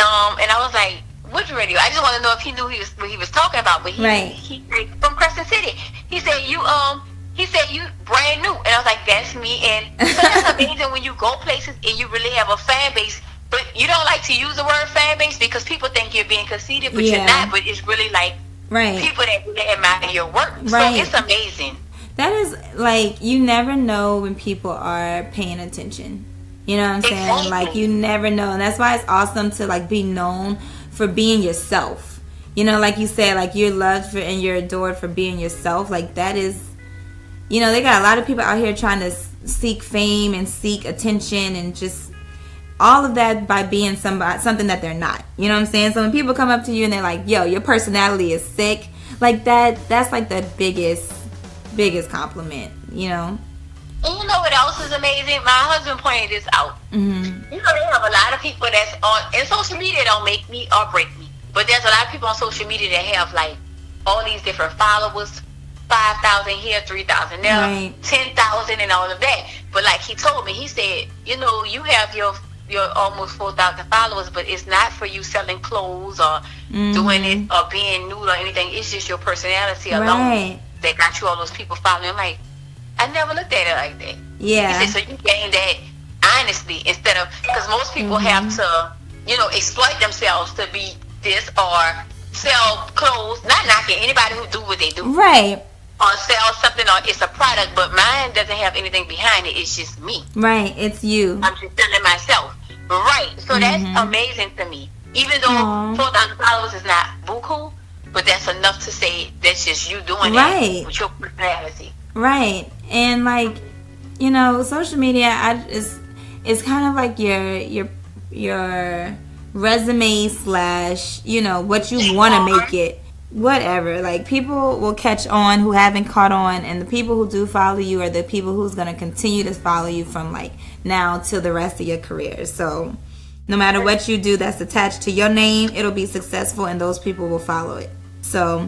And I was like, which radio? I just want to know if he knew what he was talking about. But he from Crescent City. He said, you brand new. And I was like, that's me. And so that's amazing when you go places and you really have a fan base. But you don't like to use the word fan base because people think you're being conceited, but you're not. But it's really like people that really admire your work. So it's amazing. That is, like, you never know when people are paying attention. You know what I'm saying? Exactly. Like, you never know. And that's why it's awesome to, like, be known for being yourself. You know, like you said, like, you're loved and you're adored for being yourself. Like, that is, you know, they got a lot of people out here trying to seek fame and seek attention and just all of that by being something that they're not. You know what I'm saying? So when people come up to you and they're like, yo, your personality is sick, like that's like the biggest compliment, you know? And you know what else is amazing? My husband pointed this out. You know, they have a lot of people that's on, and social media don't make me or break me, but there's a lot of people on social media that have like all these different followers, 5,000 here, 3,000 there, 10,000 and all of that. But like he told me, he said, you know, you have your almost 4,000 followers, but it's not for you selling clothes or doing it or being nude or anything. It's just your personality alone that got you all those people following. I'm like, I never looked at it like that. Yeah. He said, so you gain that honestly instead of, because most people have to, you know, exploit themselves to be this or sell clothes. Not knocking anybody who do what they do. Right. Or sell something, or it's a product, but mine doesn't have anything behind it. It's just me. Right. It's you. I'm just selling myself. Right. So that's amazing to me. Even though 4,000 followers is not buku, but that's enough to say that's just you doing it with your personality. Right. And like, you know, social media is kind of like your resume / what you want to make it. Whatever. Like, people will catch on who haven't caught on, and the people who do follow you are the people who's going to continue to follow you from like now till the rest of your career. So no matter what you do that's attached to your name, it'll be successful, and those people will follow it. So,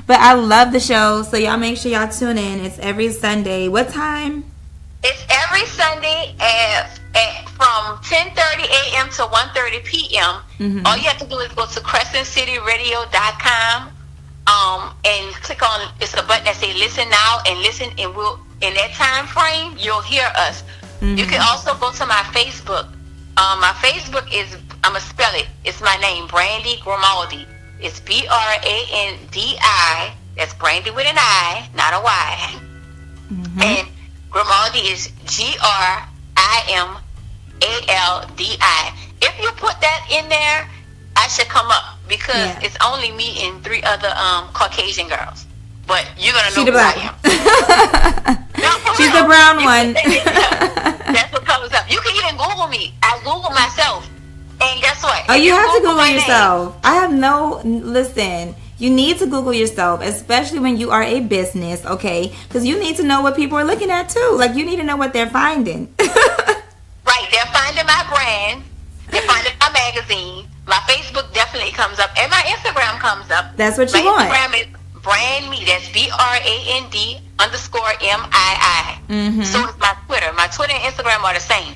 but I love the show, so y'all make sure y'all tune in. It's every Sunday. What time? It's every Sunday from 10:30 a.m. to 1:30 p.m. All you have to do is go to crescentcityradio.com and click on, it's a button that says listen now, and listen, and we'll, in that time frame, you'll hear us. You can also go to my Facebook. My Facebook is, I'm going to spell it. It's my name, Brandi Grimaldi. It's Brandi. That's Brandi with an I, not a Y. And Grimaldi is Grimaldi. If you put that in there, I should come up, because it's only me and 3 other Caucasian girls. But you're going to know who I am. No, she's the brown one. That's what comes up. You can even Google me. I Google myself. And guess what? Oh, you have to Google yourself. I have listen, you need to Google yourself, especially when you are a business, okay? Because you need to know what people are looking at too. Like, you need to know what they're finding. Right, they're finding my brand. They're finding my magazine. My Facebook definitely comes up, and my Instagram comes up. That's what you want. My Instagram is BrandMii. That's BRAND_MII. So is my Twitter. My Twitter and Instagram are the same.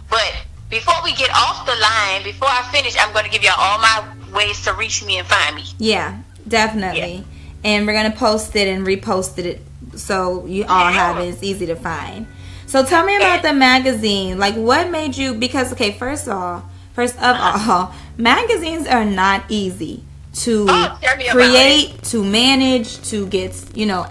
But before we get off the line, before I finish, I'm going to give y'all all my ways to reach me and find me. Yeah, definitely. Yeah. And we're going to post it and repost it so you all have it. It's easy to find. So tell me about the magazine. Like, what made you, because, okay, first of all, magazines are not easy to create, to manage, to get,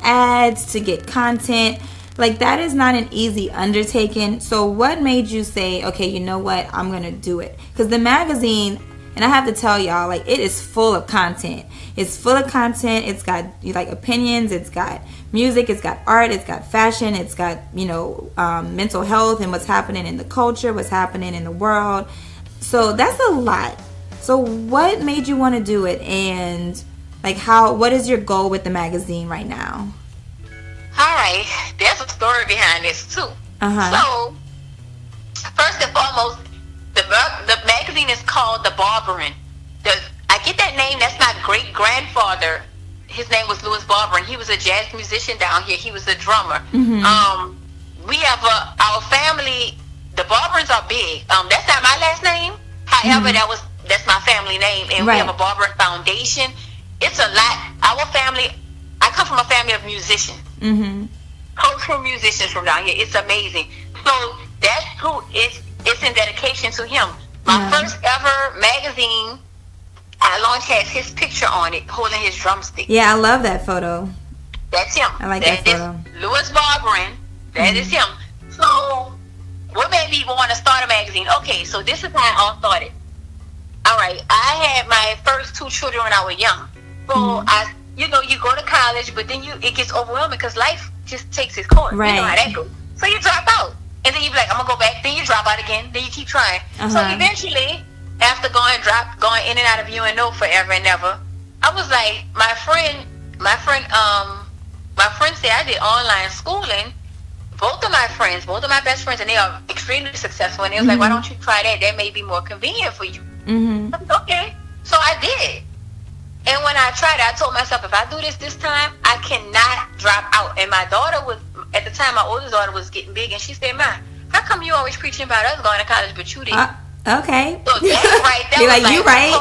ads, to get content. Like, that is not an easy undertaking. So what made you say, okay, you know what, I'm going to do it? Because the magazine, and I have to tell y'all, like, it is full of content. It's full of content. It's got, like, opinions. It's got music. It's got art. It's got fashion. It's got, mental health and what's happening in the culture, what's happening in the world. So that's a lot. So what made you want to do it? And, like, what is your goal with the magazine right now? All right, there's a story behind this too. So, first and foremost, the magazine is called the Barbarin. I get that name. That's my great grandfather. His name was Louis Barbarin. He was a jazz musician down here. He was a drummer. We have our family. The Barbarins are big. That's not my last name. However, that's my family name, and we have a Barbarin Foundation. It's a lot. Our family. I come from a family of musicians. Cultural musicians from down here. It's amazing. So that's who it's in dedication to him. My first ever magazine I launched has his picture on it, holding his drumstick. Yeah, I love that photo. That's him. I like that photo. Louis Barbarin. That is him. So what made me want to start a magazine? Okay, so this is how it all started. All right, I had my first 2 children when I was young. So you go to college, but then it gets overwhelming because life just takes its course. Right. You know how that goes. So you drop out. And then you be like, I'm going to go back. Then you drop out again. Then you keep trying. So eventually, after going in and out of UNO forever and ever, I was like, my friend said I did online schooling. Both of my best friends, and they are extremely successful. And they was like, why don't you try that? That may be more convenient for you. I said, okay. So I did. And when I tried it, I told myself, if I do this time, I cannot drop out. And my daughter was, at the time, my oldest daughter was getting big, and she said, Ma, how come you always preaching about us going to college, but you didn't? Okay. So that's right. That You're was like, you right.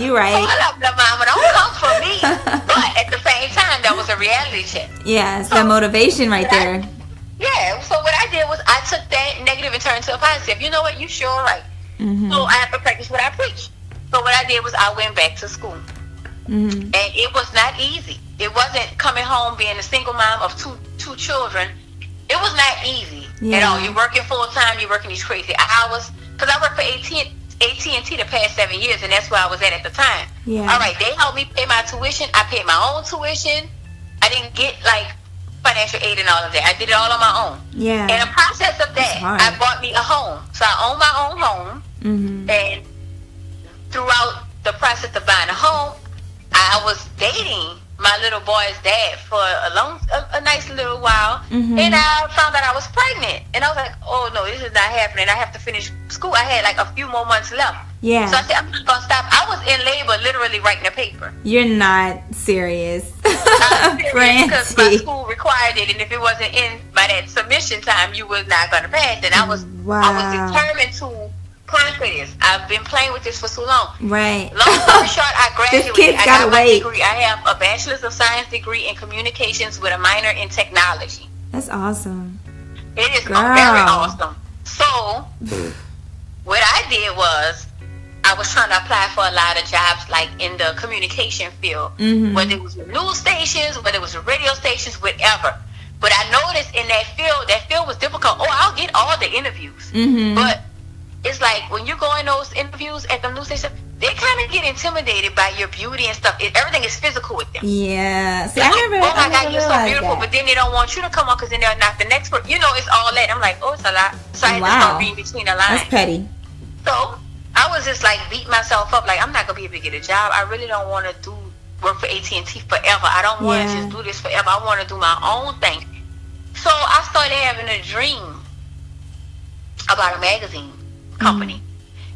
You right. Hold up, the mama, don't come for me. But at the same time, that was a reality check. Yeah, it's that motivation right there. So what I did was I took that negative and turned it into a positive. You know what? You sure right. So I have to practice what I preach. So what I did was I went back to school. And it was not easy. It wasn't coming home being a single mom of two children. It was not easy at all. You're working full time. You're working these crazy hours. Because I worked for AT&T the past 7 years, and that's where I was at the time. All right, they helped me pay my tuition. I paid my own tuition. I didn't get like financial aid and all of that. I did it all on my own. In the process of that, I bought me a home. So I own my own home, and throughout the process of buying a home, I was dating my little boy's dad for a nice little while, and I found out I was pregnant, and I was like, oh no, this is not happening. I have to finish school. I had like a few more months left. Yeah. So I said, I'm not gonna stop. I was in labor, literally writing a paper. You're not serious. I'm serious because my school required it, and if it wasn't in by that submission time, you was not gonna pass. And I was determined to conquer this. I've been playing with this for so long. Right. Long story short, I graduated. This kid's I gotta got my wait. degree. I have a bachelor's of science degree in communications with a minor in technology. That's awesome. It is Girl. very awesome. So, what I did was, I was trying to apply for a lot of jobs, like in the communication field, whether it was with news stations, whether it was with radio stations, whatever. But I noticed in that field was difficult. Oh, I'll get all the interviews, but it's like when you go in those interviews at the news station, they kind of get intimidated by your beauty and stuff. Everything is physical with them. Yeah. See, Like, I never. oh my God, you're so realized beautiful, that. but then they don't want you to come on because then they'll knock the next person. You know, it's all that. I'm like, oh, it's a lot. So I had to start reading between the lines. That's petty. So I was just like beating myself up, like I'm not gonna be able to get a job. I really don't want to work for AT&T forever. I don't want to just do this forever. I want to do my own thing. So I started having a dream about a magazine company.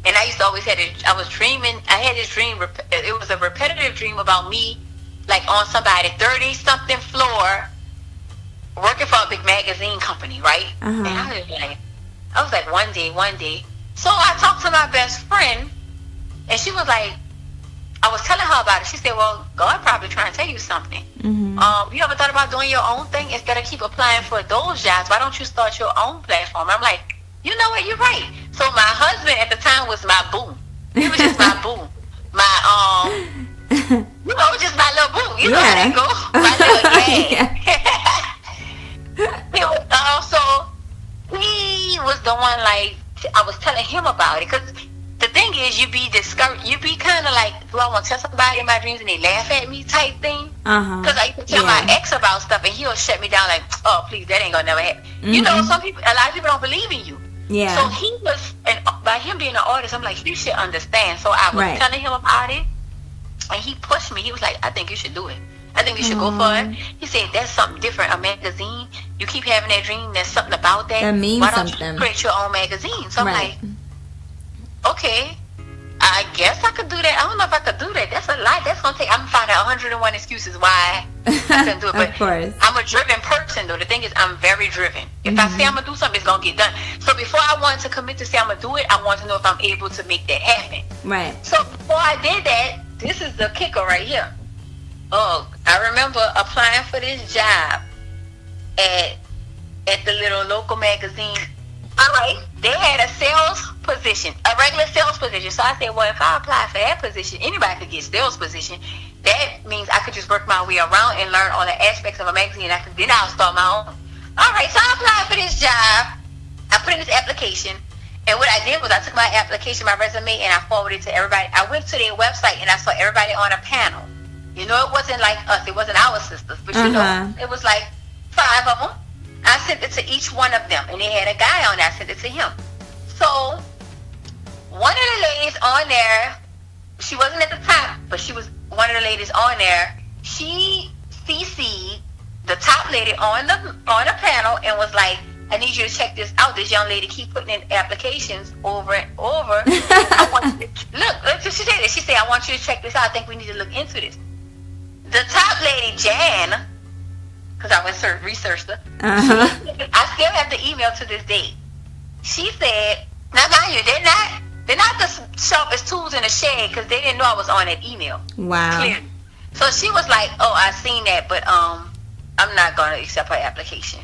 And I used to always I was dreaming, I had this dream, it was a repetitive dream about me, like on somebody 30-something floor, working for a big magazine company, right? And I was like, one day. So I talked to my best friend, and she was like, I was telling her about it. She said, well, God probably trying to tell you something. You ever thought about doing your own thing instead of keep applying for those jobs? Why don't you start your own platform? I'm like, you know what, you're right. So my husband at the time was my boo. He was just my boo. Just my little boo. You know how that go. My little gang. So he was the one, like, I was telling him about it. Because the thing is, you be discouraged. You be kind of like, do I want to tell somebody in my dreams and they laugh at me type thing? Because I used to tell my ex about stuff and he'll shut me down like, oh, please, that ain't going to never happen. You know, a lot of people don't believe in you. Yeah. So he was, and by him being an artist, I'm like, you should understand. So I was telling him about it, and he pushed me. He was like, I think you should do it. I think you should go for it. He said, that's something different, a magazine. You keep having that dream, there's something about that. That means Why don't something. You create your own magazine? So I'm like, okay, I guess I could do that. I don't know if I could do that. That's a lot. That's going to take, I'm finding 101 excuses why I couldn't do it. But of course. I'm a driven person, though. The thing is, I'm very driven. If I say I'm going to do something, it's going to get done. So before I wanted to commit to say I'm going to do it, I want to know if I'm able to make that happen. Right. So before I did that, this is the kicker right here. Oh, I remember applying for this job at the little local magazine. All right, they had a sales position, a regular sales position. So I said, well, if I apply for that position, anybody could get sales position. That means I could just work my way around and learn all the aspects of a magazine. Then I'll start my own. All right, so I applied for this job. I put in this application. And what I did was I took my application, my resume, and I forwarded it to everybody. I went to their website and I saw everybody on a panel. You know, it wasn't like us. It wasn't our sisters. But, you know, it was like 5 of them. I sent it to each one of them. And they had a guy on there. I sent it to him. So, one of the ladies on there, she wasn't at the top, but she was one of the ladies on there. She CC'd the top lady on the panel and was like, I need you to check this out. This young lady keep putting in applications over and over. Look, she said this. She said, I want you to check this out. I think we need to look into this. The top lady, Jan, because I researched her, I still have the email to this day. She said, now mind you, they're not the sharpest tools in the shed because they didn't know I was on that email. Wow. Clearly. So she was like, oh, I seen that, but I'm not going to accept her application.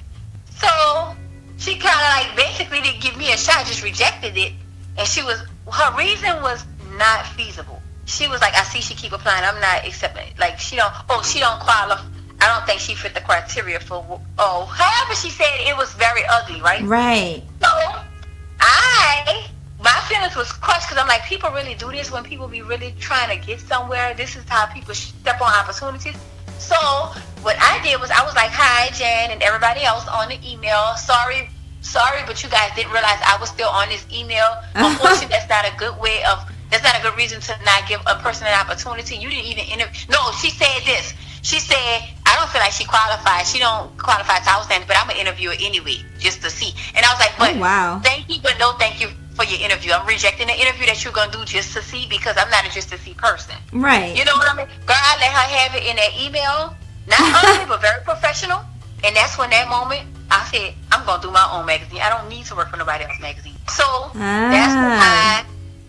So she kind of like basically didn't give me a shot, just rejected it. And her reason was not feasible. She was like, I see she keep applying. I'm not accepting it. Like, she don't qualify. I don't think she fit the criteria for, however she said it was very ugly, right? Right. So, my feelings was crushed because I'm like, people really do this when people be really trying to get somewhere. This is how people step on opportunities. So, what I did was I was like, hi, Jan, and everybody else on the email. Sorry, but you guys didn't realize I was still on this email. Unfortunately, that's not a good way of That's not a good reason to not give a person an opportunity. You didn't even interview. No, she said this. She said, I don't feel like she qualified. She don't qualify to our standards, but I'm going to interview her anyway, just to see. And I was like, but thank you, but no thank you for your interview. I'm rejecting the interview that you're going to do just to see, because I'm not a just to see person. Right. You know what I mean? Girl, I let her have it in that email. Not ugly, but very professional. And that's when that moment, I said, I'm going to do my own magazine. I don't need to work for nobody else's magazine. So that's why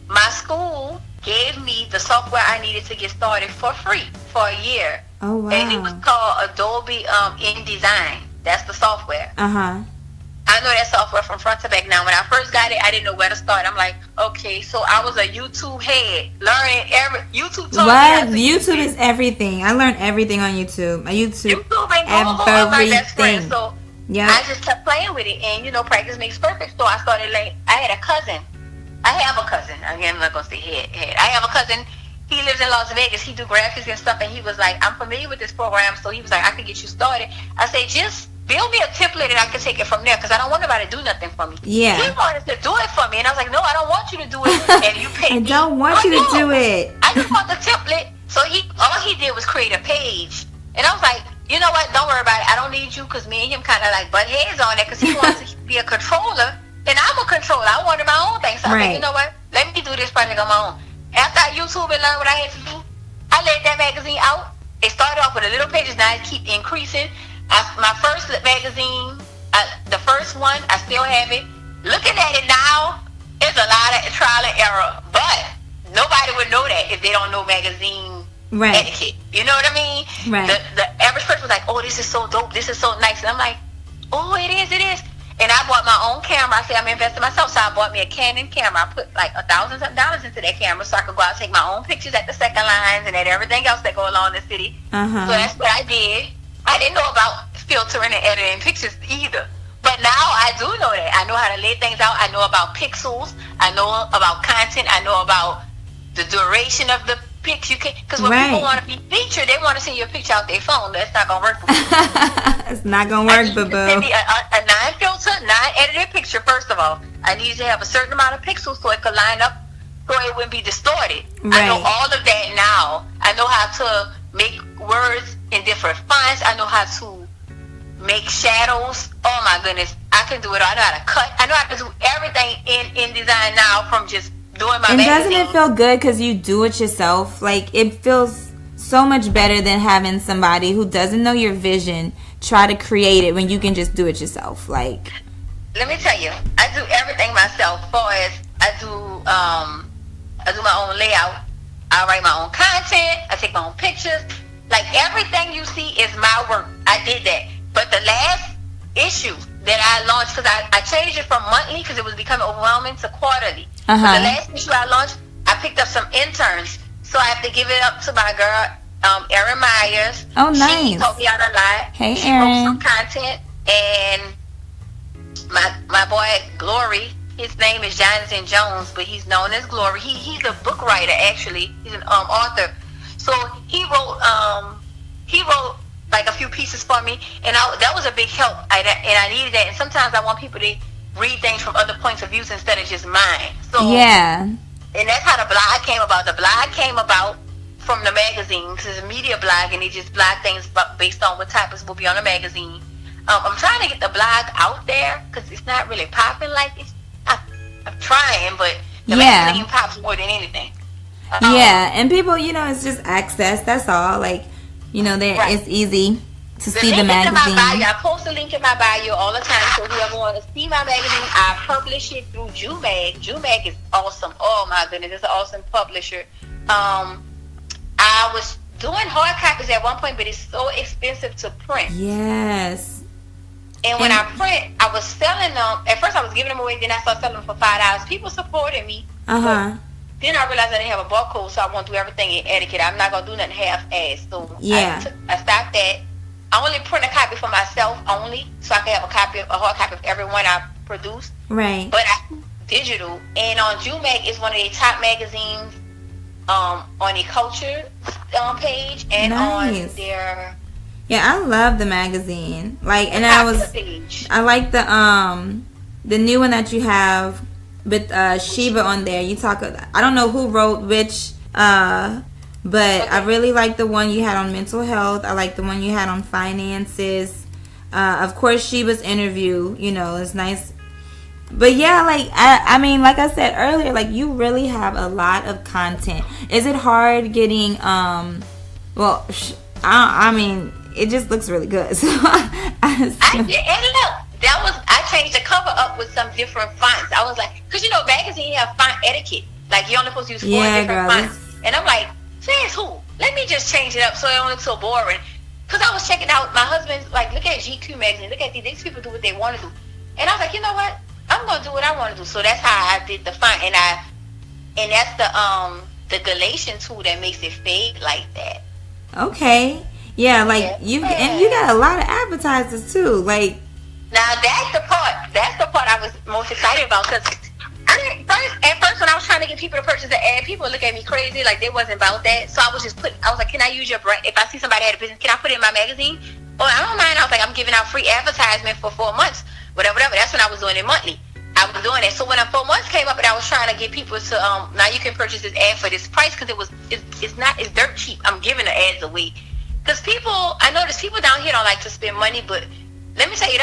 my school gave me the software I needed to get started for free for a year. Oh, wow. And it was called Adobe InDesign. That's the software. Uh-huh. I know that software from front to back. Now, when I first got it, I didn't know where to start. I'm like, okay, so I was a YouTube head, learning YouTube. What? YouTube is everything. I learned everything on YouTube. YouTube ain't going my best friend. So yeah, I just kept playing with it, and practice makes perfect. So I started I had a cousin. I have a cousin. Again, I'm not gonna say head. I have a cousin. He lives in Las Vegas. He do graphics and stuff, and he was like, I'm familiar with this program, so he was like, I could get you started. I said, just build me a template and I can take it from there, because I don't want nobody to do nothing for me. Yeah. He wanted to do it for me, and I was like, no, I don't want you to do it, and you pay me. I don't want you to do it. I just want the template. So all he did was create a page, and I was like, you know what, don't worry about it. I don't need you, because me and him kind of like butt heads on it, because he wants to be a controller, and I'm a controller. I wanted my own thing, so I was like, you know what, let me do this project on my own. After I YouTube and learned what I had to do, I let that magazine out. It started off with a little pages, now it keep increasing. My first magazine, the first one, I still have it. Looking at it now, it's a lot of trial and error, but nobody would know that if they don't know magazine etiquette. You know what I mean? Right. The average person was like, oh, this is so dope, this is so nice. And I'm like, oh, it is. And I bought my own camera. I said, I'm investing myself, so I bought me a Canon camera. I put like $1,000 into that camera so I could go out and take my own pictures at the second lines and at everything else that go along the city. So that's what I did. I didn't know about filtering and editing pictures either. But now I do know that. I know how to lay things out. I know about pixels. I know about content. I know about the duration of the pics. Because when people want to be featured, they want to send you a picture out their phone. That's not going to work for me. It's not going to work, boo-boo. Send me a non-filtered, non-edited picture, first of all. I need to have a certain amount of pixels so it could line up, so it wouldn't be distorted. I know all of that now. I know how to make words in different fonts. I know how to make shadows. Oh my goodness, I can do it all. I know how to cut. I know how to do everything in design now from just doing my magazine. Doesn't it feel good because you do it yourself? Like, it feels so much better than having somebody who doesn't know your vision try to create it when you can just do it yourself. Like, let me tell you, I do everything myself. Far as I do my own layout. I write my own content. I take my own pictures. Like, everything you see is my work. I did that. But the last issue that I launched, because I changed it from monthly because it was becoming overwhelming to quarterly. But the last issue I launched, I picked up some interns. So I have to give it up to my girl, Erin Myers. Oh, nice. She helped me out a lot. Hey, she Erin. wrote some content. And my boy, Glory, his name is Jonathan Jones, but he's known as Glory. He's a book writer, actually. He's an author. So he wrote like a few pieces for me, and that was a big help. And I needed that. And sometimes I want people to read things from other points of views instead of just mine. So yeah. And that's how the blog came about. The blog came about from the magazine, because it's a media blog, and they just blog things based on what topics will be on the magazine. I'm trying to get the blog out there because it's not really popping like it's. I'm trying, but the magazine pops more than anything. And people, it's just access. That's all. Like, it's easy to see the magazine. In my bio. I post a link in my bio all the time, so whoever wants to see my magazine, I publish it through Jumag. Jumag is awesome. Oh my goodness, it's an awesome publisher. I was doing hard copies at one point, but it's so expensive to print. Yes. And when I print, I was selling them. At first, I was giving them away. Then I started selling them for $5. People supported me. But then I realized I didn't have a barcode, so I want to do everything in etiquette. I'm not going to do nothing half-assed. So I stopped that. I only print a copy for myself only, so I can have a hard copy of every one I produce. Right. But digital. And on Jumag is one of the top magazines on the culture page and on their... Yeah, I love the magazine. Like, and I like the new one that you have with Sheba on there. You talk. I don't know who wrote which, but I really like the one you had on mental health. I like the one you had on finances. Of course, Sheba's interview. You know, is nice. But yeah, like I mean, like I said earlier, like you really have a lot of content. Is it hard getting? Well, I mean, it just looks really good. So I changed the cover up with some different fonts. I was like, because you know, magazine have font etiquette. Like you're only supposed to use 4 different fonts. And I'm like, says who? Let me just change it up so it don't look so boring. Because I was checking out my husband's, like, look at GQ magazine. Look at these people do what they want to do. And I was like, you know what? I'm gonna do what I want to do. So that's how I did the font, and that's the Galatian tool that makes it fade like that. Okay. Yeah, like you got a lot of advertisers too. Like now that's the part I was most excited about, because at first when I was trying to get people to purchase the ad, people would look at me crazy like they wasn't about that. So I was like, can I use your brand? If I see somebody had a business, can I put it in my magazine? Oh, I don't mind. I was like, I'm giving out free advertisement for 4 months. Whatever. That's when I was doing it monthly. I was doing it. So when 4 months came up and I was trying to get people to now you can purchase this ad for this price, because it's dirt cheap. I'm giving the ads away because I notice people down here don't like to spend money, but let me tell you,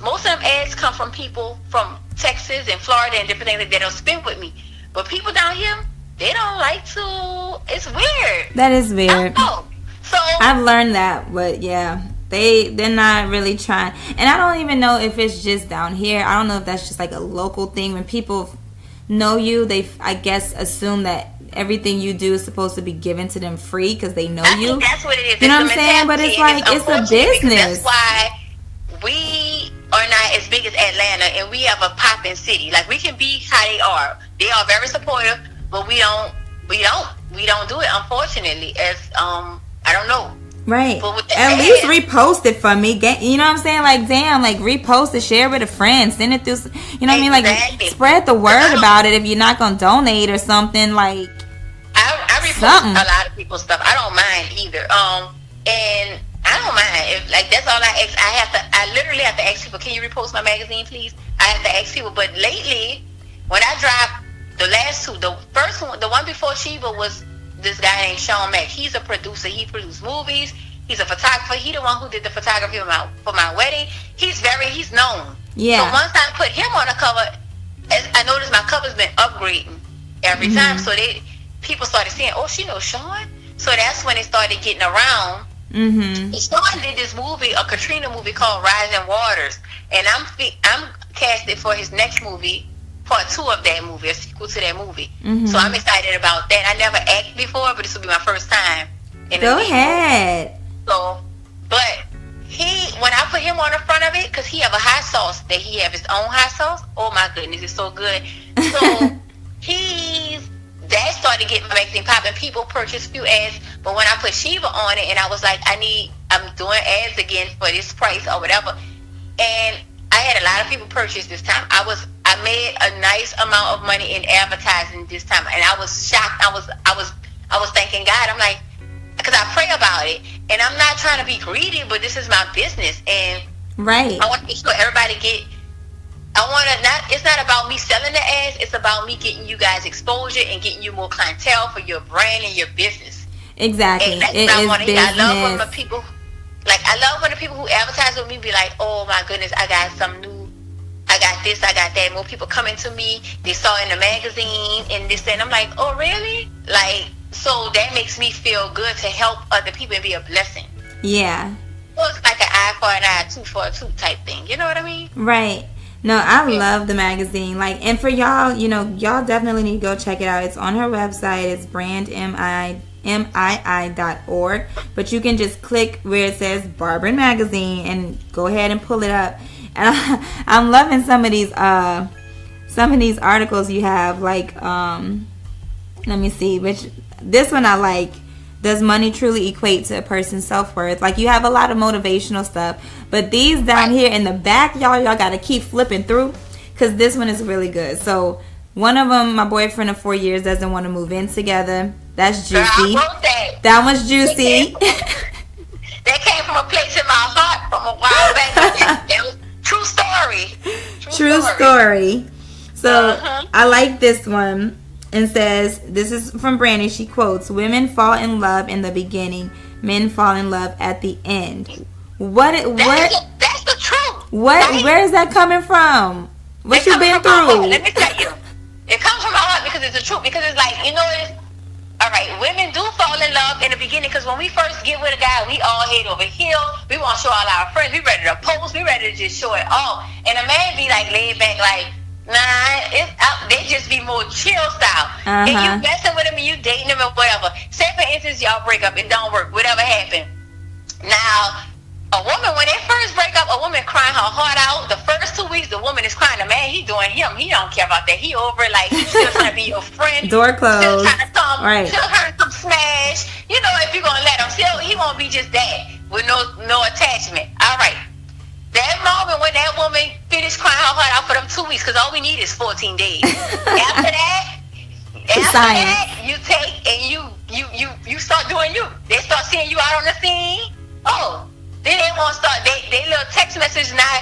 most of them ads come from people from Texas and Florida and different things that they don't spend with me. But people down here, they don't like to. It's weird. That is weird. I know. So I've learned that, but yeah. They're not really trying, and I don't even know if it's just down here. I don't know if that's just like a local thing. When people know you, they I guess assume that everything you do is supposed to be given to them free because they know you. Think that's what it is. You know what I'm saying? But it's like it's a business. That's why we are not as big as Atlanta, and we have a popping city. Like we can be how they are. They are very supportive, but we don't do it. Unfortunately, as I don't know. Right. At least repost it for me. You know what I'm saying? Like, damn, like repost it, share it with a friend, send it through. You know what I mean? Like, spread the word about it if you're not gonna donate or something. Like, I repost a lot of people's stuff. I don't mind either. And I don't mind if like that's all I ask. I literally have to ask people, can you repost my magazine, please? I have to ask people. But lately, when I dropped the last two, the first one, the one before Sheba was this guy named Sean Mack. He's a producer. He produced movies. He's a photographer. He the one who did the photography for my wedding. He's known. Yeah. So once I put him on the cover, I noticed my cover's been upgrading every time. So people started saying, "Oh, she knows Sean." So that's when it started getting around. Mm-hmm. Sean did this movie, a Katrina movie called Rising Waters, and I'm casted for his next movie. Part 2 of that movie, a sequel to that movie. Mm-hmm. So I'm excited about that. I never acted before, but this will be my first time. Go ahead. So, but when I put him on the front of it, because he have a hot sauce, that he have his own hot sauce. Oh my goodness, it's so good. So that started getting my magazine popping. People purchased few ads, but when I put Sheba on it, and I was like, I'm doing ads again for this price or whatever, and I had a lot of people purchase this time. I made a nice amount of money in advertising this time, and I was shocked. I was thanking God. I'm like, because I pray about it, and I'm not trying to be greedy, but this is my business, and right. I want to make sure everybody get. It's not about me selling the ads. It's about me getting you guys exposure and getting you more clientele for your brand and your business. Exactly. And that's what I want to hear. I love when the people. Like, I love when the people who advertise with me be like, oh my goodness, I got some new, I got this, I got that. More people coming to me, they saw it in the magazine and this, and I'm like, oh really? Like, so that makes me feel good to help other people and be a blessing. Yeah. So it's like an eye for an eye, tooth for a tooth type thing. You know what I mean? Right. No, I love the magazine. Like, and for y'all, y'all definitely need to go check it out. It's on her website. It's brandmii.org, but you can just click where it says Barbarin Magazine and go ahead and pull it up. And I'm loving some of these articles you have. Like, let me see, this one I like. Does money truly equate to a person's self-worth? Like, you have a lot of motivational stuff, but these down here in the back, y'all gotta keep flipping through, because this one is really good. So one of them, my boyfriend of 4 years doesn't want to move in together. That's juicy. I wrote that. That one's juicy. That came from a place in my heart from a while back. That was true story. True story. So I like this one. And says, this is from Brandi. She quotes, "Women fall in love in the beginning, men fall in love at the end." That's the truth. Right? Where is that coming from? What you been through? Let me tell you. It comes from my heart because it's the truth. Because it's like, you know, all right, women do fall in love in the beginning because when we first get with a guy, we all head over heels. We want to show all our friends. We ready to post. We ready to just show it all. And a man be like laid back like, nah, they just be more chill style. And you messing with them and you dating them or whatever. Say for instance, y'all break up, it don't work, whatever happened. Now, a woman, when they first break up, a woman crying her heart out. The first 2 weeks, the woman is crying. The man, he doing him. He don't care about that. He over it, like, he's still trying to be your friend. Door closed. Still trying to come. Right. Still trying to come smash. You know, if you're going to let him. Still, he won't be just that with no attachment. All right. That moment when that woman finished crying her heart out for them 2 weeks, because all we need is 14 days. After that, you take and you start doing you. They start seeing you out on the scene. Oh, then they won't start. They little text message now.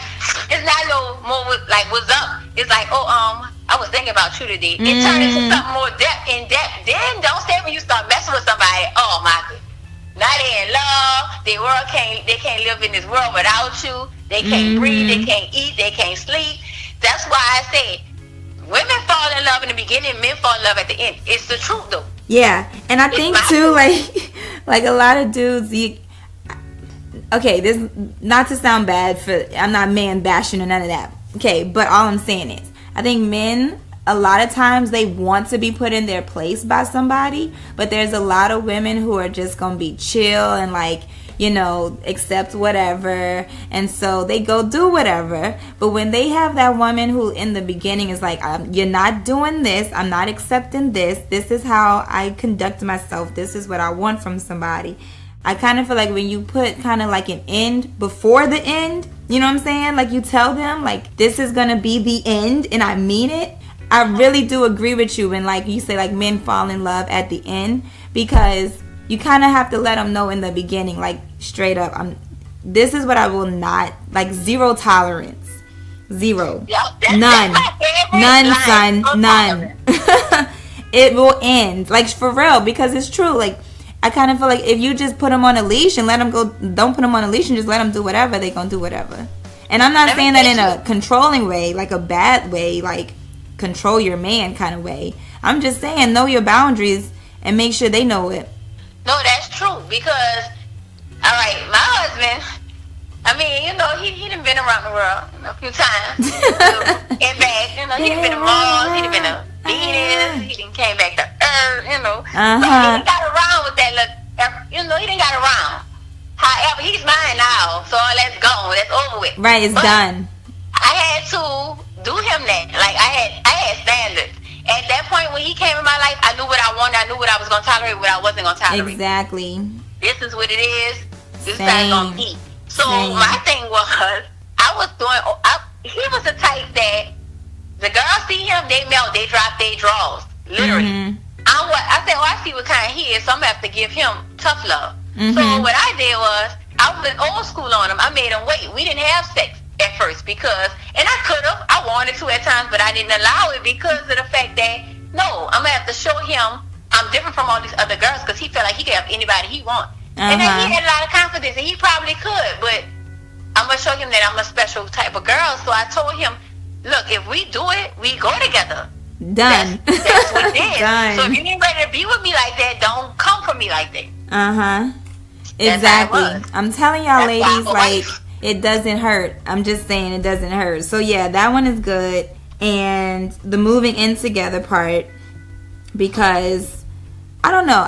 It's not no more like what's up. It's like, I was thinking about you today. It turned into something more in depth. Then don't say when you start messing with somebody. Oh my goodness. Now they in love. They can't live in this world without you. They can't breathe. They can't eat. They can't sleep. That's why I say women fall in love in the beginning, men fall in love at the end. It's the truth, though. Yeah, and I think too, like a lot of dudes. Okay, this not to sound bad I'm not man bashing or none of that. Okay, but all I'm saying is, I think men, a lot of times they want to be put in their place by somebody, but there's a lot of women who are just gonna be chill and like, you know, accept whatever, and so they go do whatever. But when they have that woman who in the beginning is like, you're not doing this, I'm not accepting this is how I conduct myself, this is what I want from somebody. I kind of feel like when you put kind of like an end before the end, you know what I'm saying, like you tell them like this is gonna be the end and I mean it. I really do agree with you when like you say like men fall in love at the end, because you kind of have to let them know in the beginning, like straight up, this is what I will not, like zero tolerance. Zero. None, son, none. It will end, like for real, because it's true. Like I kind of feel like if you just put them on a leash and let them go, don't put them on a leash and just let them do whatever, they gonna do whatever. And I'm not saying that in a controlling way, like a bad way, like control your man kind of way. I'm just saying know your boundaries and make sure they know it. No, that's true, because, all right, my husband, I mean, you know, he done been around the world a few times, and back, you know, he done been to malls, he done been to Venus, he done came back to Earth, you know, but he done got around with that, you know, he done got around. However, he's mine now, so let's go, that's over with. Right, it's done. I had to do him that, like, I had standards. At that point, when he came in my life, I knew what I wanted. I knew what I was going to tolerate, what I wasn't going to tolerate. Exactly. This is what it is. This is how it's going to be. So my thing was, he was the type that the girls see him, they melt, they drop their draws. Literally. I said, I see what kind he is, so I'm going to have to give him tough love. So what I did was, I went old school on him. I made him wait. We didn't have sex at first because, and I could have, I wanted to at times, but I didn't allow it because of the fact that, no, I'm going to have to show him I'm different from all these other girls, because he felt like he could have anybody he want. And then he had a lot of confidence, and he probably could, but I'm going to show him that I'm a special type of girl. So I told him, look, if we do it, we go together. Done. That's what it is. Done. So if you ain't ready to be with me like that, don't come for me like that. Exactly. I'm telling y'all, ladies, like, it doesn't hurt. I'm just saying it doesn't hurt. So yeah, that one is good. And the moving in together part, because I don't know,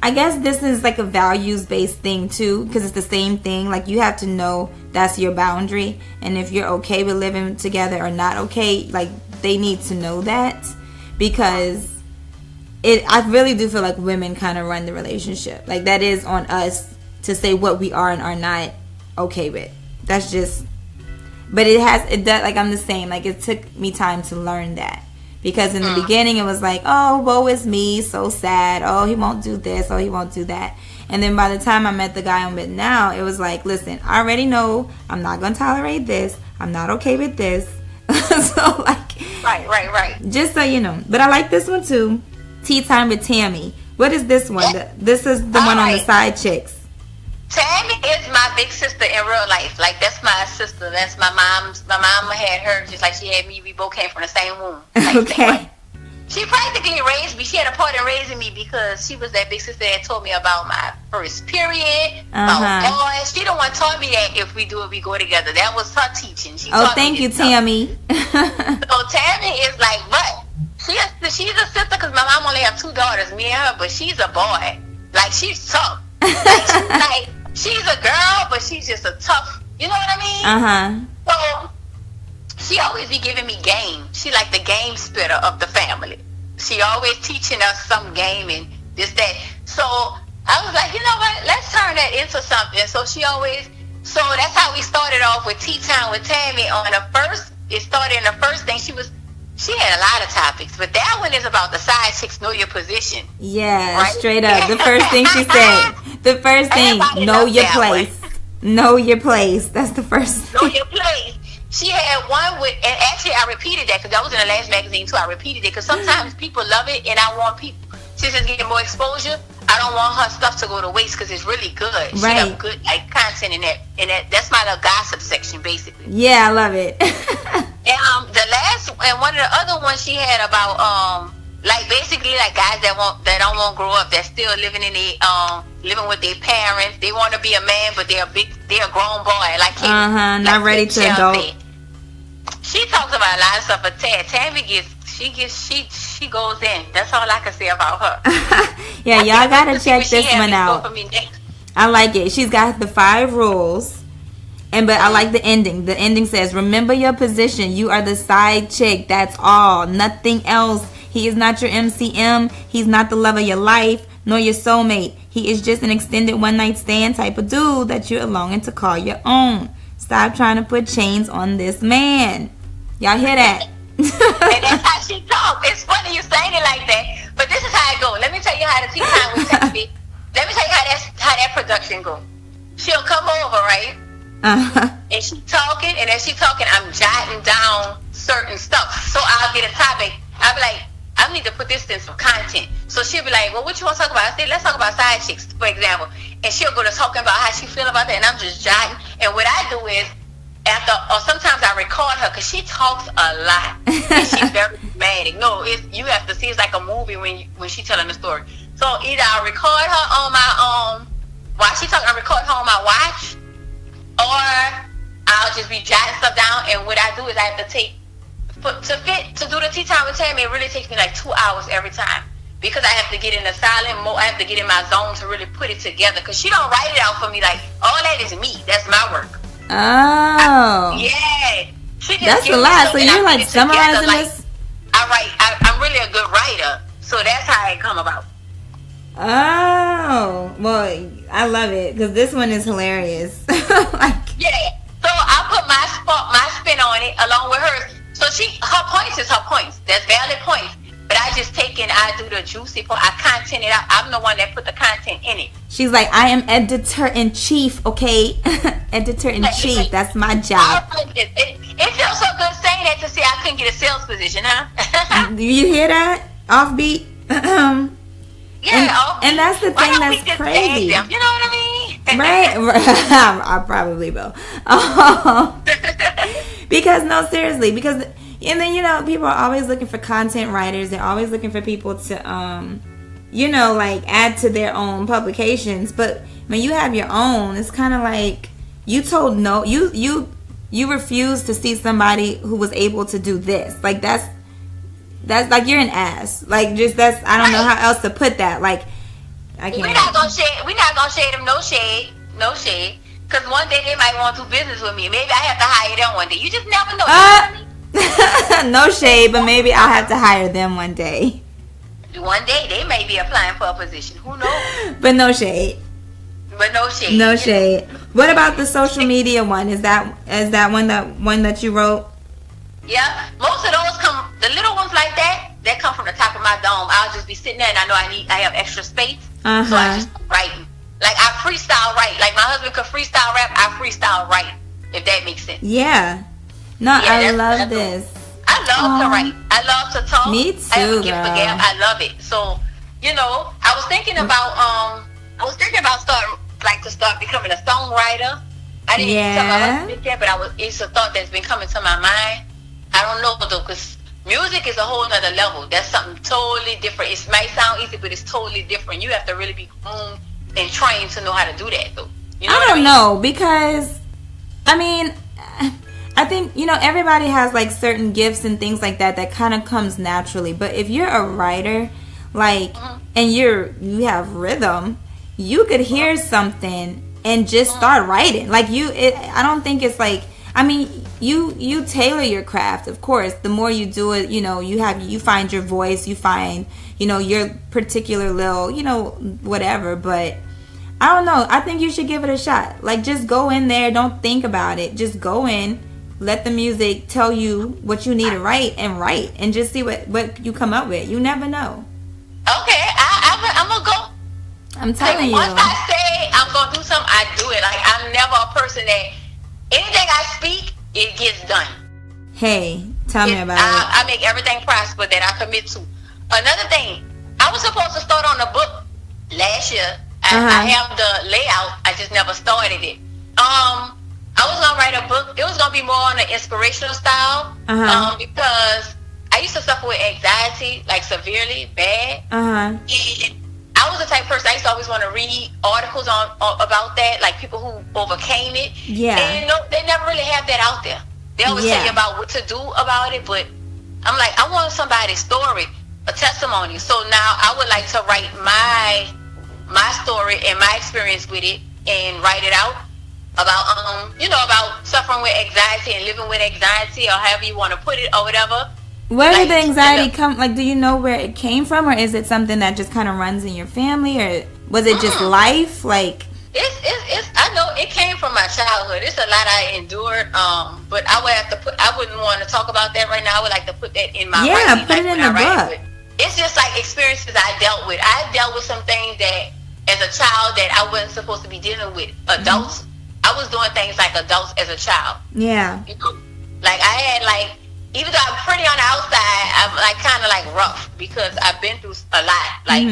I guess this is like a values based thing too, because it's the same thing. Like you have to know that's your boundary, and if you're okay with living together or not okay, like they need to know that, because I really do feel like women kind of run the relationship. Like that is on us to say what we are and are not okay with. That's just, but it does, like I'm just saying, like it took me time to learn that, because in the beginning it was like, oh, woe is me, so sad, oh, he won't do this, oh, he won't do that. And then by the time I met the guy I'm with now, it was like, listen, I already know I'm not gonna tolerate this, I'm not okay with this, So like, Right. just so you know. But I like this one too. Tea Time with Tammy. What is this one? This is the one on the side chicks. Tammy is my big sister in real life. Like, that's my sister. That's my mom's. My mom had her just like she had me. We both came from the same womb. Like, Okay. She practically raised me. She had a part in raising me because she was that big sister that told me about my first period, about boys. She the one taught me that if we do it, we go together. That was her teaching. She taught thank me you, stuff. Tammy. So Tammy is like, what? She's a sister because my mom only have 2 daughters, me and her, but she's a boy. Like, she's tough. Like, she's a girl, but she's just a tough, you know what I mean? So she always be giving me game. She like the game spitter of the family. She always teaching us some game and this, that. So I was like, you know what? Let's turn that into something. So so that's how we started off with Tea Time with Tammy. It started in the first thing. She had a lot of topics, but that one is about the side chicks know your position. Yeah, right? Straight up. The first thing she said. The first thing, know your place. Know your place. That's the first thing. Know your place. She had one with, and actually I repeated that because that was in the last magazine too. I repeated it because sometimes people love it, and I want people to just get more exposure. I don't want her stuff to go to waste because it's really good. Right. She have good like content in that, that's my little gossip section basically. Yeah, I love it. And the last and one of the other ones she had about like basically like guys that don't want to grow up, that still living in living with their parents. They want to be a man, but they're a grown boy. Like not ready to adult. She talks about a lot of stuff, but Tammy she goes in. That's all I can say about her. Yeah, y'all gotta check this one out. I like it. She's got the 5 rules. But I like the ending. The ending says, remember your position. You are the side chick. That's all. Nothing else. He is not your MCM. He's not the love of your life, nor your soulmate. He is just an extended one-night stand type of dude that you're longing to call your own. Stop trying to put chains on this man. Y'all hear that? And that's how she talks. It's funny you saying it like that, but this is how it goes. Let me tell you how the Tea Time with Tammy. Let me tell you how that production goes. She'll come over, right? And she talking, and as she talking, I'm jotting down certain stuff. So I'll get a topic. I'll be like, I need to put this in some content. So she'll be like, well, what you want to talk about? I say, let's talk about side chicks, for example. And she'll go to talking about how she feel about that, and I'm just jotting. And what I do is, or sometimes I record her because she talks a lot. And she's very dramatic. No, you have to see, it's like a movie when she's telling the story. So either I record her on my while she talking, I record her on my watch, or I'll just be jotting stuff down. And what I do is I have to to do the Tea Time with Tammy. It really takes me like 2 hours every time because I have to get in the silent mode. I have to get in my zone to really put it together because she don't write it out for me. Like, all that is me. That's my work. Oh. Yeah. That's a lot. So you're like summarizing this? I'm really a good writer. So that's how it come about. Oh. Well, I love it because this one is hilarious. Yeah. So I put my spin on it along with hers. So her points is her points. That's valid points. But I do the juicy part. I content it out. I'm the one that put the content in it. She's like, I am editor-in-chief, okay? Editor-in-chief. That's my job. It feels so good saying that to say I couldn't get a sales position, huh? Do you hear that? Offbeat? Yeah. And that's the thing that's crazy. Them, you know what I mean? Right? I probably will. Because, no, seriously. Because... And then, people are always looking for content writers. They're always looking for people to, add to their own publications. But when you have your own, it's kind of like you told no. You refused to see somebody who was able to do this. Like, that's like you're an ass. Like, just that's, I don't know how else to put that. Like, I can't. We're not gonna shade them. No shade. Because one day they might want to do business with me. Maybe I have to hire them one day. You just never know. You know what I mean? No shade, but maybe I'll have to hire them one day. One day they may be applying for a position. Who knows? But no shade. No shade. What about the social media one? Is that one that you wrote? Yeah, most of those the little ones like that come from the top of my dome. I'll just be sitting there and I know I have extra space, so I just writing. Like I freestyle write. Like my husband could freestyle rap, I freestyle write. If that makes sense. Yeah. No, I love this. I love to write. I love to talk. Me too, I have a gift for gab. I love it. So, I was thinking about start becoming a songwriter. I didn't talk yet, but it's a thought that's been coming to my mind. I don't know though, because music is a whole nother level. That's something totally different. It might sound easy, but it's totally different. You have to really be groomed and trained to know how to do that though. I don't know, because I think, everybody has like certain gifts and things like that kind of comes naturally. But if you're a writer, like, and you have rhythm, you could hear something and just start writing. Like I don't think it's like, you tailor your craft, of course. The more you do it, you find your voice, you find, your particular little, whatever. But I don't know. I think you should give it a shot. Like, just go in there. Don't think about it. Just go in. Let the music tell you what you need to write, and just see what you come up with. You never know. Okay, I'm gonna go. I'm telling you. Once I say I'm gonna do something, I do it. Like, I'm never a person that anything I speak, it gets done. Hey, tell me about it. I make everything prosper that I commit to. Another thing, I was supposed to start on the book last year. I have the layout. I just never started it. I was gonna write a book. It was gonna be more on the inspirational style, because I used to suffer with anxiety, like severely bad. And I was the type of person, I used to always want to read articles on about that, like people who overcame it. Yeah. And they never really have that out there. They always tell you about what to do about it, but I'm like, I want somebody's story, a testimony. So now I would like to write my story and my experience with it and write it out about about suffering with anxiety and living with anxiety, or however you want to put it, or whatever. Where did the anxiety come? Like, do you know where it came from, or is it something that just kind of runs in your family, or was it just life? Like, it's I know it came from my childhood. It's a lot I endured. But I would have to I wouldn't want to talk about that right now. I would like to put that in my writing, put it in the book. It's just like experiences I dealt with. I dealt with some things that as a child that I wasn't supposed to be dealing with. Adults, I was doing things like adults as a child. Yeah. Like I had even though I'm pretty on the outside, I'm like kind of like rough because I've been through a lot. Like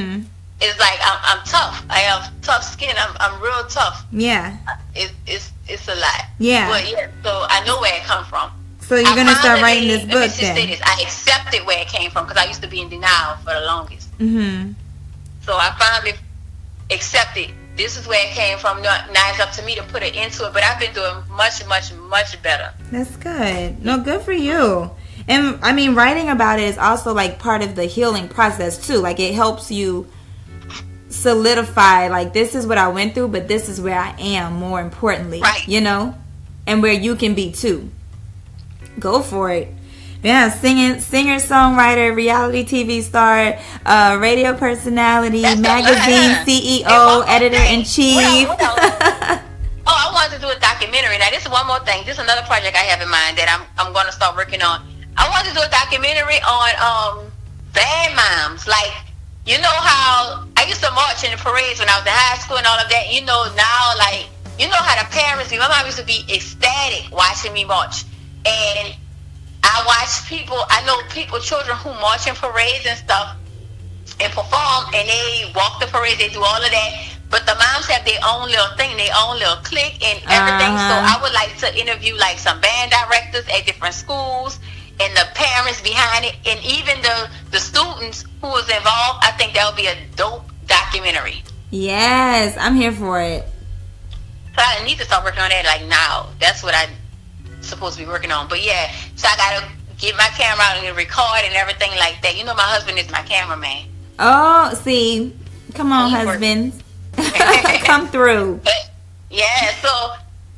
it's like I'm tough. I have tough skin. I'm real tough. Yeah. It's a lot. Yeah. But so I know where it come from. So you're gonna start writing this book then? I accepted where it came from because I used to be in denial for the longest. So I finally accepted. This is where it came from. Now it's up to me to put it into it. But I've been doing much, much, much better. That's good. No, good for you. And I mean, writing about it is also like part of the healing process too. Like it helps you solidify, like, this is what I went through, but this is where I am, more importantly. Right. And where you can be too. Go for it. Yeah, singer, songwriter, reality TV star, radio personality, magazine CEO, editor-in-chief. I wanted to do a documentary. Now, this is one more thing. This is another project I have in mind that I'm going to start working on. I wanted to do a documentary on bad moms. Like, you know how I used to march in the parades when I was in high school and all of that. Now, like, you know how the parents do. My mom used to be ecstatic watching me march. And I watch children who march in parades and stuff and perform, and they walk the parade, they do all of that. But the moms have their own little thing, their own little clique and everything. So I would like to interview like some band directors at different schools and the parents behind it, and even the students who was involved. I think that would be a dope documentary. Yes, I'm here for it. So I need to start working on that like now. That's what I'm supposed to be working on. But yeah, so I gotta get my camera out and record and everything like that. My husband is my cameraman. Oh, see, come on, husbands. Come through. But, yeah, so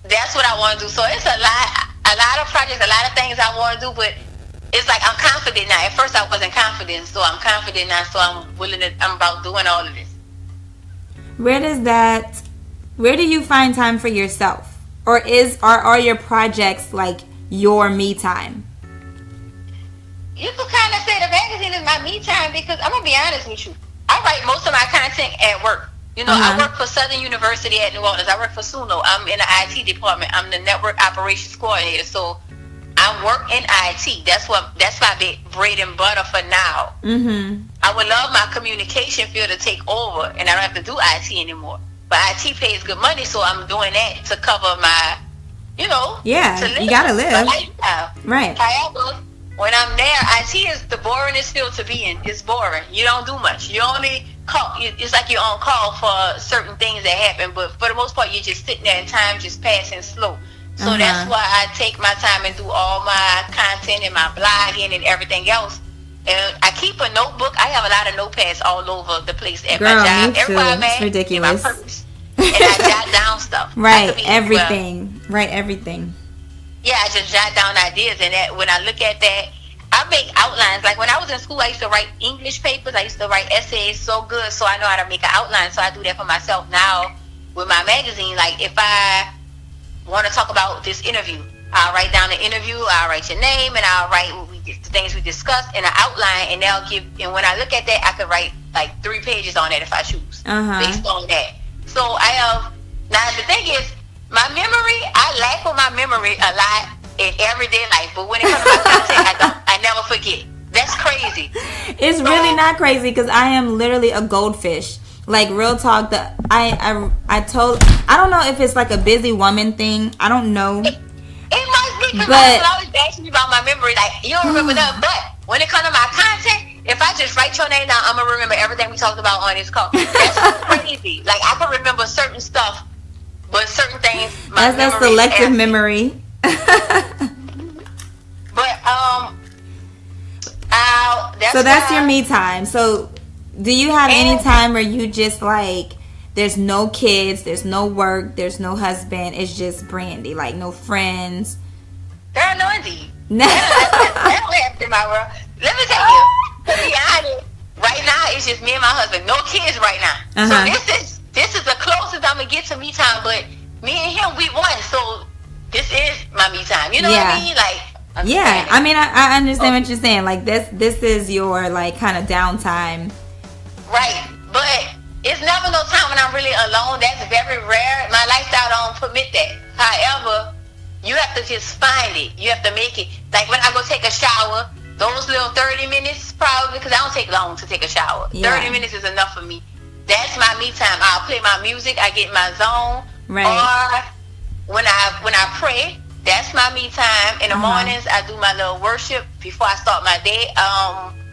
that's what I want to do. So it's a lot of projects, a lot of things I want to do, but it's like I'm confident now. At first I wasn't confident, so I'm confident now, so I'm about doing all of this. Where do you find time for yourself? Or are your projects like your me time? You could kind of say the magazine is my me time because I'm going to be honest with you. I write most of my content at work. I work for Southern University at New Orleans. I work for SUNO. I'm in the IT department. I'm the network operations coordinator. So I work in IT. That's my big bread and butter for now. I would love my communication field to take over, and I don't have to do IT anymore. But IT pays good money, so I'm doing that to cover my, you gotta live. Right. However, when I'm there, IT is the boringest field to be in. It's boring. You don't do much. You only call. It's like you're on call for certain things that happen, but for the most part, you're just sitting there and time just passing slow. So that's why I take my time and do all my content and my blogging and everything else. And I keep a notebook. I have a lot of notepads all over the place at my job. Me too. It's ridiculous. In my purse. And I jot down stuff. Right, everything. Right, everything. Yeah, I just jot down ideas, and that when I look at that, I make outlines. Like when I was in school, I used to write English papers. I used to write essays so good, so I know how to make an outline. So I do that for myself now with my magazine. Like if I want to talk about this interview, I'll write down the interview. I'll write your name, and I'll write the things we discussed in an outline, and they'll give. And when I look at that, I could write like 3 pages on it if I choose, based on that. So I have. Now the thing is, my memory. I lack with my memory a lot in everyday life, but when it comes to my content, I never forget. That's crazy. It's really not crazy because I am literally a goldfish. Like real talk. I don't know if it's like a busy woman thing. I don't know. It must be because people always ask me about my memory. Like you don't remember that, but when it comes to my content, if I just write your name down, I'm gonna remember everything we talked about on this call. That's crazy. Like I can remember certain stuff, but certain things. That's that selective memory. But so that's your me time. So do you have any time where you just like there's no kids, there's no work, there's no husband, it's just Brandi, like no friends? There are no indeed. That don't happen in my world. Let me tell you, to be honest, right now it's just me and my husband. No kids right now. So this is the closest I'm gonna get to me time. But me and him, we won. So this is my me time. You know what I mean? Like. I mean, I understand what you're saying. Like this is your like kind of downtime. Right, but it's never no time when I'm really alone. That's very rare. My lifestyle don't permit that. However, you have to just find it. You have to make it. Like when I go take a shower, those little 30 minutes probably, because I don't take long to take a shower. 30 minutes is enough for me. That's my me time. I'll play my music. I get in my zone. Right. Or when I pray. That's my me time. In the mornings, I do my little worship before I start my day.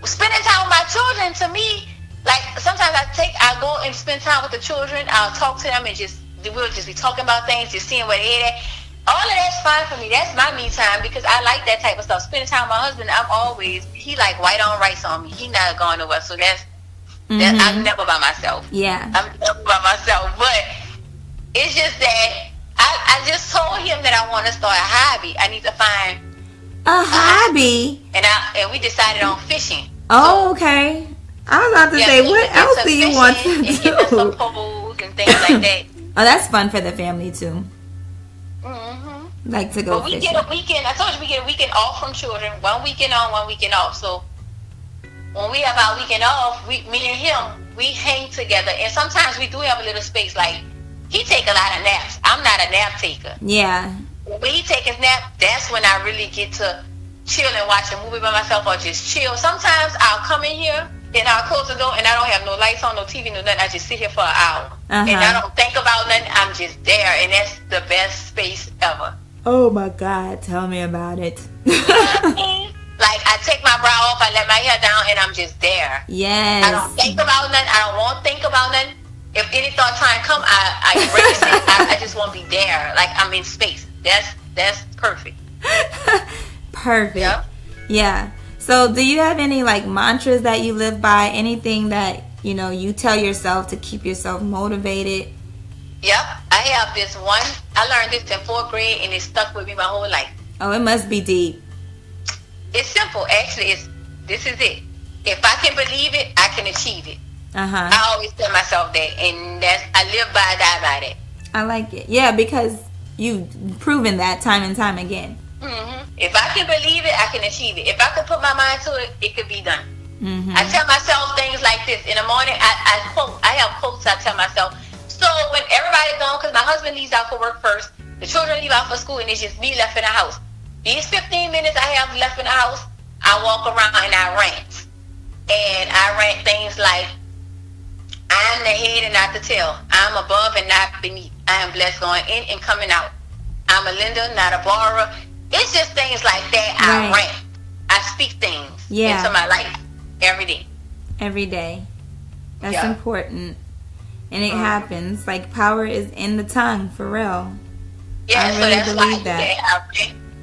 Spending time with my children, to me, like sometimes I go and spend time with the children. I'll talk to them and we'll just be talking about things, just seeing where they're at. All of that's fine for me. That's my me time because I like that type of stuff. Spending time with my husband, he like white on rice on me. He not going nowhere. So that's I'm never by myself. Yeah. I'm never by myself. But it's just that I just told him that I want to start a hobby. I need to find a hobby. And we decided on fishing. Oh, okay. I was about to say, what else do you want to do? Get some poles and things like that. Oh, that's fun for the family too. Like to go fishing. We get a weekend. I told you we get a weekend off from children. 1 weekend on, 1 weekend off. So when we have our weekend off, me and him, we hang together. And sometimes we do have a little space. Like he take a lot of naps. I'm not a nap taker. Yeah. When he take his nap, that's when I really get to chill and watch a movie by myself or just chill. Sometimes I'll come in here and I'll close the door and I don't have no lights on, no TV, no nothing. I just sit here for an hour. And I don't think about nothing. I'm just there. And that's the best space ever. Oh my God. Tell me about it. You know what I mean? Like I take my bra off, I let my hair down and I'm just there. Yes. I don't think about nothing. I don't want to think about nothing. If any thought try and come, I erase it. I just want to be there. Like I'm in space. That's perfect. Perfect. Yep. Yeah. So do you have any like mantras that you live by? Anything that, you know, you tell yourself to keep yourself motivated? Yep. I have this one. I learned this in 4th grade and it stuck with me my whole life. Oh, it must be deep. It's simple. Actually, this is it. If I can believe it, I can achieve it. I always tell myself that, and I live by, die by that. I like it. Yeah, because you've proven that time and time again. If I can believe it, I can achieve it. If I can put my mind to it, it could be done. I tell myself things like this. In the morning, I quote. I have quotes I tell myself. So when everybody's gone, because my husband leaves out for work first, the children leave out for school, and it's just me left in the house. these 15 minutes I have left in the house, I walk around and I rant. And I rant things like, I am the head and not the tail. I am above and not beneath. I am blessed going in and coming out. I'm a lender, not a borrower. It's just things like that. I rant. I speak things into my life every day. Every day. That's important. And it happens. Like, power is in the tongue, for real. Yeah, I really believe that.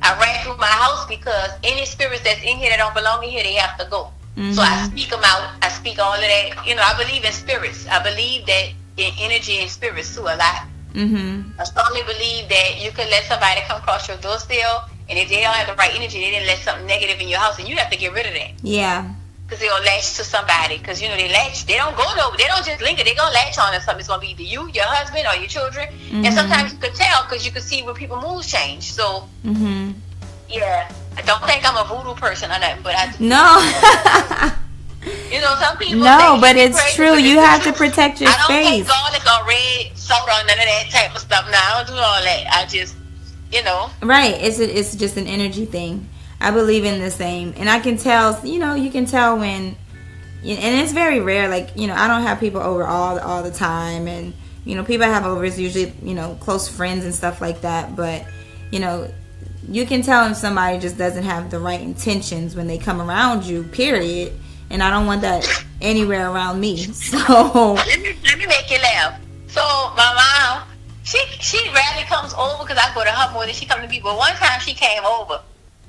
I ran through my house because any spirits that's in here that don't belong in here, they have to go. Mm-hmm. So I speak them out. I speak all of that. You know, I believe in spirits. I believe that in energy and spirits too a lot. Mm-hmm. I strongly believe that you can let somebody come across your door still, and if they don't have the right energy, they didn't let something negative in your house, and you have to get rid of that. Yeah. Because they'll latch to somebody. Because, you know, they latch. They don't go nowhere. They don't just linger. They're going to latch on to something. It's going to be either you, your husband, or your children. Mm-hmm. And sometimes you could tell because you could see when people's moods change. So, yeah. I don't think I'm a voodoo person or nothing, but I do. No. You know, some people but it's true. You have to protect your space. I don't take garlic or red soda or none of that type of stuff. No, I don't do all that. I just, you know. Right. It's just an energy thing. I believe in the same. And I can tell, you know, you can tell when, and it's very rare. Like, you know, I don't have people over all the time. And, you know, people I have over is usually, you know, close friends and stuff like that. But, you know, you can tell if somebody just doesn't have the right intentions when they come around you, period. And I don't want that anywhere around me. So let me make you laugh. So my mom, she rarely comes over because I go to her more than she comes to me. But one time she came over,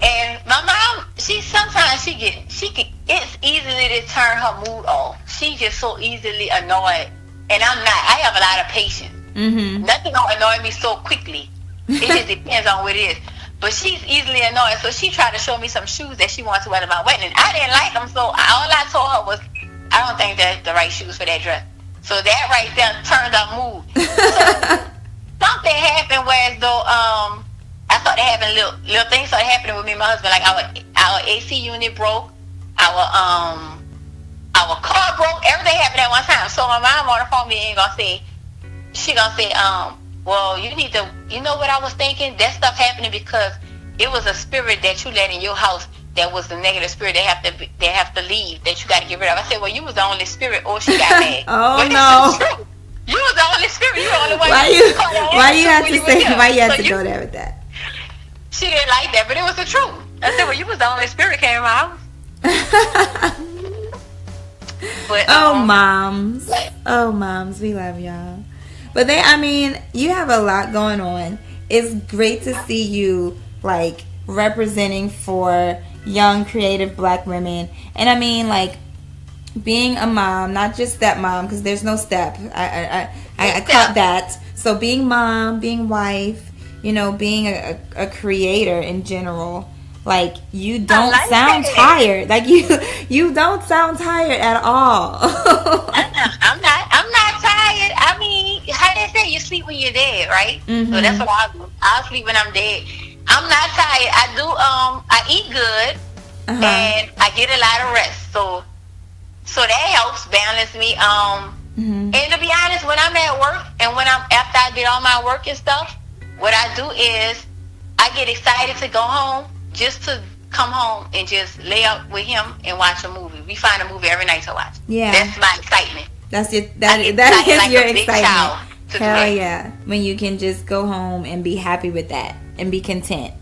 and my mom, sometimes it's easily to turn her mood off. She just so easily annoyed, and I'm not. I have a lot of patience. Mm-hmm. Nothing don't annoy me so quickly. It just depends on what it is. But she's easily annoyed, so she tried to show me some shoes that she wanted to wear to my wedding. I didn't like them, so all I told her was, I don't think that's the right shoes for that dress. So that right there turned her mood. So something happened where as though I started having little things started happening with me and my husband. Like our AC unit broke, our car broke, everything happened at one time. So my mom on the phone me she gonna say, well, you know what I was thinking? That stuff happening because it was a spirit that you let in your house that was the negative spirit they have to leave, that you got to get rid of. I said, well, you was the only spirit, or she got mad. Oh, but no. You was the only spirit. You the only one. Why you have to go there with that? She didn't like that, but it was the truth. I said, well, you was the only spirit came in my house. But, moms, we love y'all. But you have a lot going on. It's great to see you, like, representing for young, creative Black women. And being a mom, not just stepmom, because there's no step. I caught that. So being mom, being wife, you know, being a creator in general. Like, you don't sound tired. Like, you don't sound tired at all. I'm not tired. How they say, you sleep when you're dead, right? Mm-hmm. So that's what I do. I'll sleep when I'm dead. I'm not tired. I do, I eat good, and I get a lot of rest. So that helps balance me. And to be honest, when I'm at work and after I did all my work and stuff, what I do is I get excited to go home, just to come home and just lay out with him and watch a movie. We find a movie every night to watch. Yeah, that's my excitement. That is your excitement. Hell yeah, when you can just go home and be happy with that and be content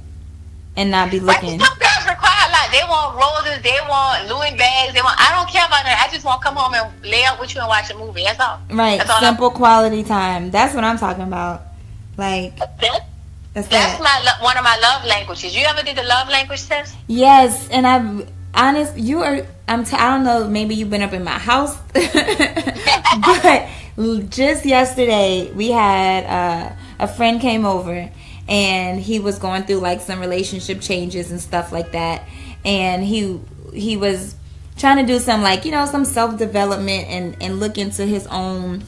and not be looking. Some girls require a lot. They want roses, they want Louis bags, I don't care about that. I just want to come home and lay out with you and watch a movie. That's all. Right. That's all. Simple quality time. That's what I'm talking about. Like that's one of my love languages. You ever did the love language test? Yes, and I don't know, maybe you've been up in my house, but just yesterday we had a friend came over, and he was going through like some relationship changes and stuff like that, and he was trying to do some, like, you know, some self-development and look into his own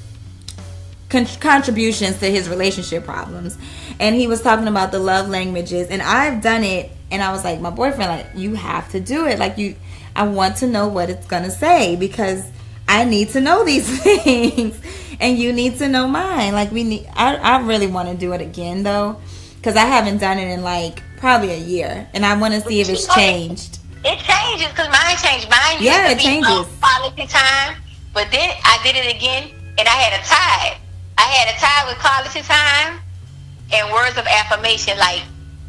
contributions to his relationship problems. And he was talking about the love languages, and I've done it, and I was like, my boyfriend, like, you have to do it. Like, I want to know what it's gonna say, because I need to know these things, and you need to know mine. Like, I really want to do it again, though. because I haven't done it in like probably a year, and I want to see if it's changed. It changes because mine changed. Mine used Yeah, to it be changes. Quality time, but then I did it again, and I had a tie. I had a tie with quality time and words of affirmation. Like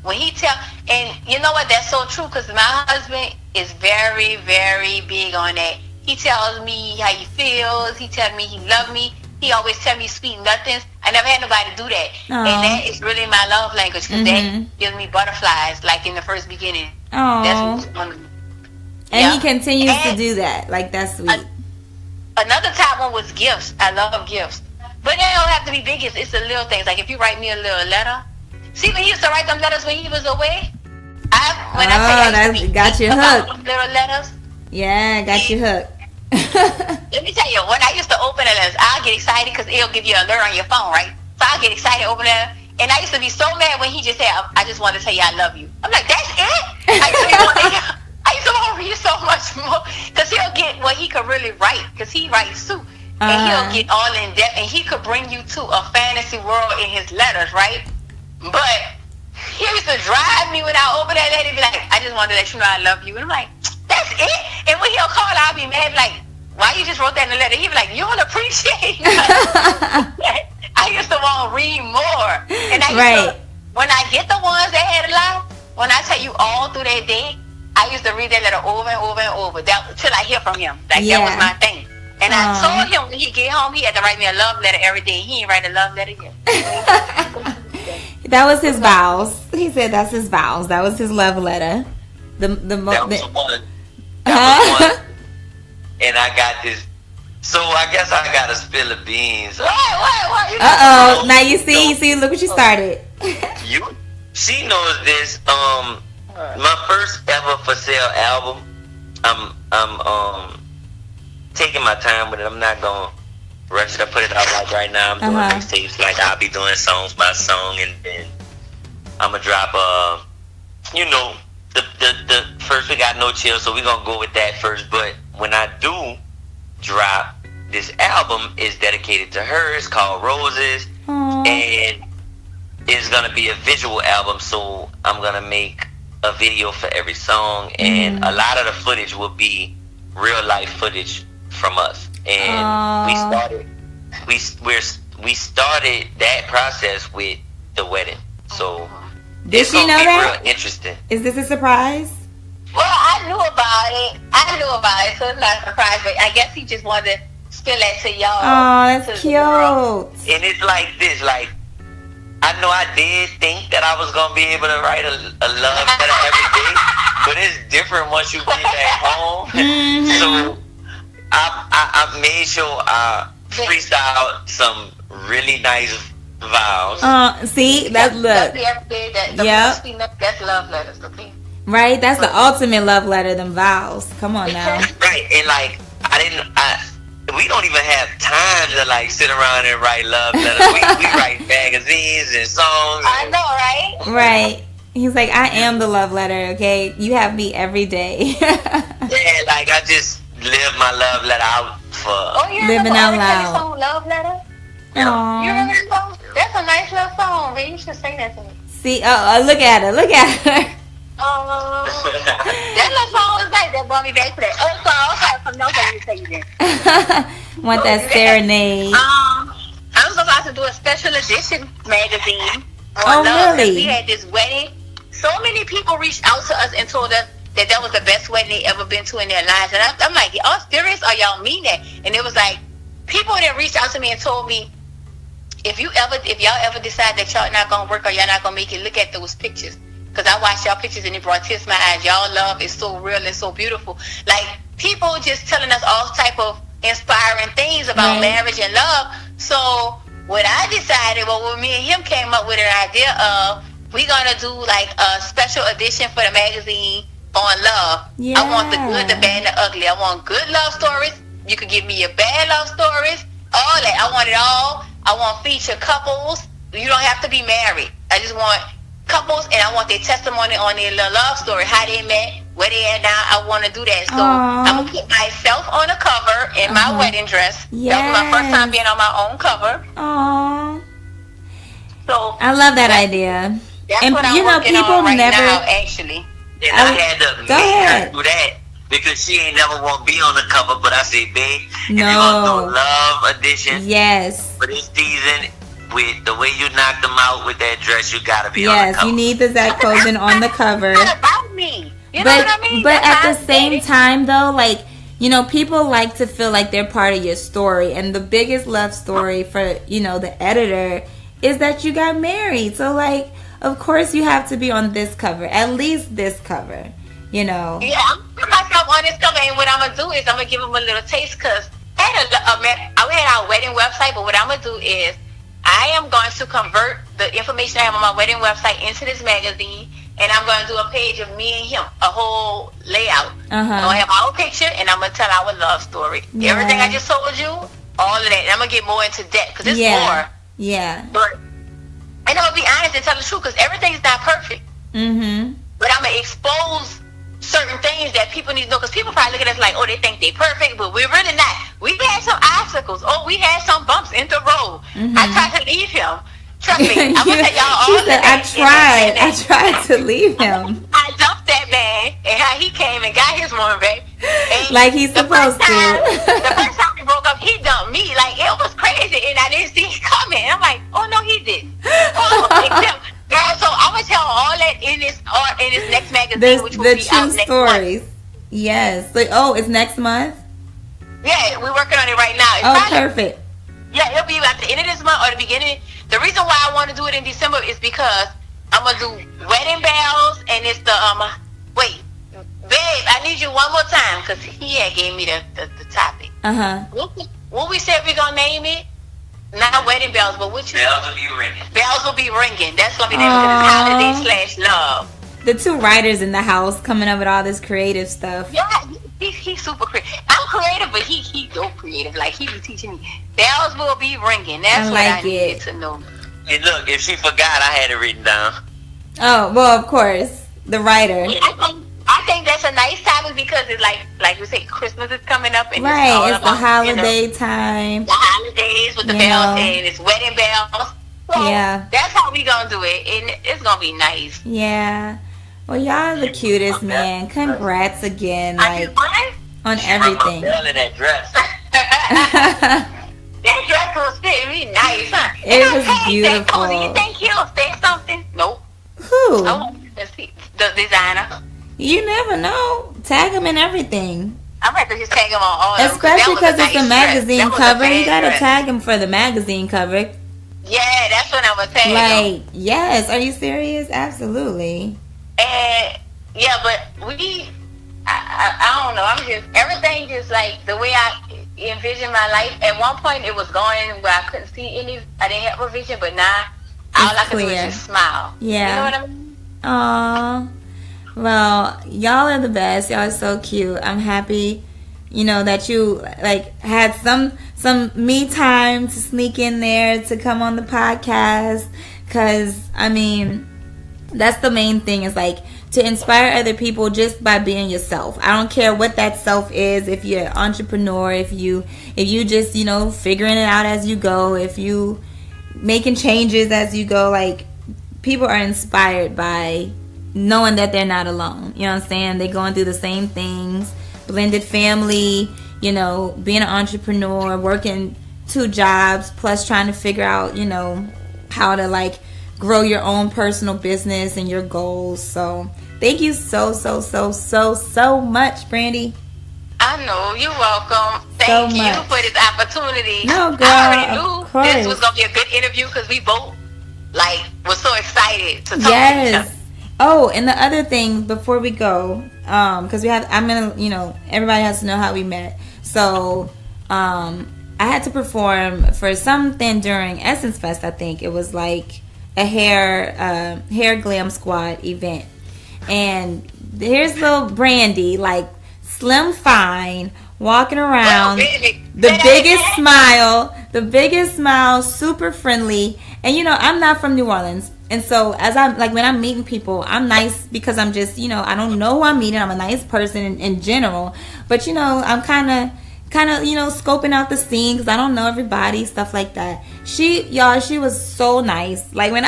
when he tell, and you know what? That's so true because my husband is very, very big on that. He tells me how he feels. He tells me he loves me. He always tell me sweet nothings. I never had nobody do that. Aww. And that is really my love language because that gives me butterflies like in the first beginning. Oh. That's one. And he continues to do that. Like, that's sweet. Another top one was gifts. I love gifts. But they don't have to be big. It's the little things. Like if you write me a little letter. See, when he used to write them letters when he was away? That got you hooked. Little letters. Yeah, got you hooked. Let me tell you, when I used to open the letters, I'll get excited because it'll give you an alert on your phone, right? So I'll get excited, open it, and I used to be so mad when he just said, I just wanted to tell you I love you. I'm like, that's it? I used to want to read so much more because he'll get what he could really write because he writes too. And he'll get all in depth and he could bring you to a fantasy world in his letters, right? But he used to drive me when I open that letter and be like, I just wanted to let you know I love you. And I'm like, that's it? And when he'll call, I'll be mad, like, why you just wrote that in the letter? He'd be like, you don't appreciate it. I used to want to read more. And I used to, when I get the ones that had a lot, when I tell you all through that day, I used to read that letter over and over and over till I hear from him. Like, that was my thing. And I told him when he get home, he had to write me a love letter every day. He ain't write a love letter yet. That was his vows. He said that's his vows. That was his love letter. That was one. And I got this. So I guess I got to spill the beans. What? Uh-oh. Now you see, look what you started. She knows this. My first ever for sale album. I'm taking my time with it. I'm not gonna rush to put it out like right now. I'm doing mixtapes. Like I'll be doing songs by song, and then I'm gonna drop the first we got No Chill, so we're gonna go with that first. But when I do drop, this album is dedicated to her. It's called Roses. Aww. And it's gonna be a visual album, so I'm gonna make a video for every song, and a lot of the footage will be real life footage from us. And we started that process with the wedding. So did she know that? Real interesting. Is this a surprise? Well, I knew about it, so it's not a surprise. But I guess he just wanted to spill that to y'all. Oh, that's cute. And it's like this, like I know I did think that I was gonna be able to write a love letter every day, but it's different once you get back home. So I made sure I freestyled some really nice vows. See, that's look. That's love letters, okay? Right, that's the ultimate love letter. Them vows. Come on now. Right, and like we don't even have time to like sit around and write love letters. We write magazines and songs. I know, right? Right. He's like, I am the love letter. Okay, you have me every day. Yeah, like I just live my love letter out for living out loud. Song, love letter. Aww. You remember that song? That's a nice little song, man. You should sing that to me. See, look at her. Look at her. That little song was nice. That brought me back to that. So I'll have some notes I need to tell you then. Want that serenade? I'm about to do a special edition magazine. Oh, really? We had this wedding. So many people reached out to us and told us that was the best wedding they ever been to in their lives. And I'm like, y'all serious or y'all mean that? And it was like, people that reached out to me and told me, if y'all ever decide that y'all not going to work or y'all not going to make it, look at those pictures. Because I watched y'all pictures and it brought tears to my eyes. Y'all love is so real and so beautiful. Like, people just telling us all type of inspiring things about marriage and love. So what I decided, when me and him came up with an idea of, we're going to do like a special edition for the magazine on love. I want the good, the bad, and the ugly. I want good love stories. You can give me your bad love stories. All that. I want it all. I want feature couples. You don't have to be married. I just want couples, and I want their testimony on their love story, how they met, where they at now. I want to do that. So I'm going to put myself on the cover in my wedding dress. Yes. That was my first time being on my own cover. Aww. So I love that idea. That's and what I'm working on right now, actually. And I had to make her do that because she ain't never want to be on the cover. But I said, babe, if you're going to do Love Edition for this season, with the way you knocked them out with that dress, you got to be on the cover. Yes, you need the Zach Posen on the cover. It's not about me. You know what I mean? But at the same time, though, like, you know, people like to feel like they're part of your story. And the biggest love story for, you know, the editor is that you got married. So, like, of course you have to be on this cover, at least this cover, you know. Yeah, I'm putting myself on this cover, and what I'm going to do is I'm going to give them a little taste, because we had our wedding website, but what I'm going to do is I am going to convert the information I have on my wedding website into this magazine, and I'm going to do a page of me and him, a whole layout. I'm going to have our picture, and I'm going to tell our love story. Yeah. Everything I just told you, all of that, and I'm going to get more into depth, because it's more. Yeah. But and I'm going to be honest and tell the truth, because everything's not perfect. But I'm going to expose certain things that people need to know, because people probably look at us like, oh, they think they're perfect, but we're really not. We had some obstacles. Oh, we had some bumps in the road. I tried to leave him. Trust me. I'm going to tell y'all all I tried to leave him. I dumped that man, and how he came and got his woman back. Like he's supposed to. The first time we broke up, he dumped me. Like, it was crazy, and I didn't see it coming. I'm like, oh, no, he didn't. Girl, so I'm going to tell all that in this next magazine, which will be out next month. Yes. Like, oh, it's next month? Yeah, we're working on it right now. It's perfect. Yeah, it'll be at the end of this month or the beginning. The reason why I want to do it in December is because I'm going to do wedding bells, and it's the, wait, babe, I need you one more time, because he had gave me the topic. What we said we're going to name it? Not wedding bells, but what you... Bells will be ringing. Bells will be ringing. That's going to be named, because it's holiday/love. The two writers in the house coming up with all this creative stuff. Yeah, he's super creative. I'm creative, but he's so creative. Like, he be teaching me. Bells will be ringing. That's what I needed to know. And look, if she forgot, I had it written down. Oh, well, of course. The writer. I think that's a nice topic, because it's like we say, Christmas is coming up. And it's the holiday time. The holidays with the bells, and it's wedding bells. So that's how we going to do it. And it's going to be nice. Yeah. Well, y'all are the cutest, man. Congrats again, like, on everything. I'm that dress. That dress was fitting me nice, huh? It was beautiful. Do you think he'll say something? Nope. Who? I want to see the designer. You never know. Tag him in everything. I'm going to just tag him on all of them. Especially because it's a magazine cover. You got to tag him for the magazine cover. Yeah, that's what I'm going to tag him. Like, yes. Are you serious? Absolutely. And yeah, but I don't know. I'm just, everything just like the way I envisioned my life. At one point, it was going where I couldn't see I didn't have a vision, but now all I can do is just smile. Yeah. You know what I mean? Aww. Well, y'all are the best. Y'all are so cute. I'm happy, you know, that you like had some me time to sneak in there to come on the podcast. 'Cause I mean, that's the main thing, is like to inspire other people just by being yourself. I don't care what that self is. If you're an entrepreneur, if you just, you know, figuring it out as you go, if you making changes as you go, like, people are inspired by knowing that they're not alone. You know what I'm saying? They're going through the same things. Blended family, you know, being an entrepreneur, working 2 jobs, plus trying to figure out, you know, how to like grow your own personal business and your goals. So thank you so much, Brandi. I know, you're welcome. Thank you for this opportunity. No, girl, I already knew this was gonna be a good interview, because we both like were so excited to talk to each other. Oh, and the other thing before we go, because I'm gonna, you know, everybody has to know how we met. So I had to perform for something during Essence Fest. I think it was like a hair glam squad event, and here's little Brandi, like slim fine, walking around, the biggest smile, super friendly. And you know, I'm not from New Orleans, and so as I'm like, when I'm meeting people, I'm nice because I'm just, you know, I don't know who I'm meeting. I'm a nice person in general, but you know, I'm kind of, you know, scoping out the scene because I don't know everybody, stuff like that. She was so nice. Like, when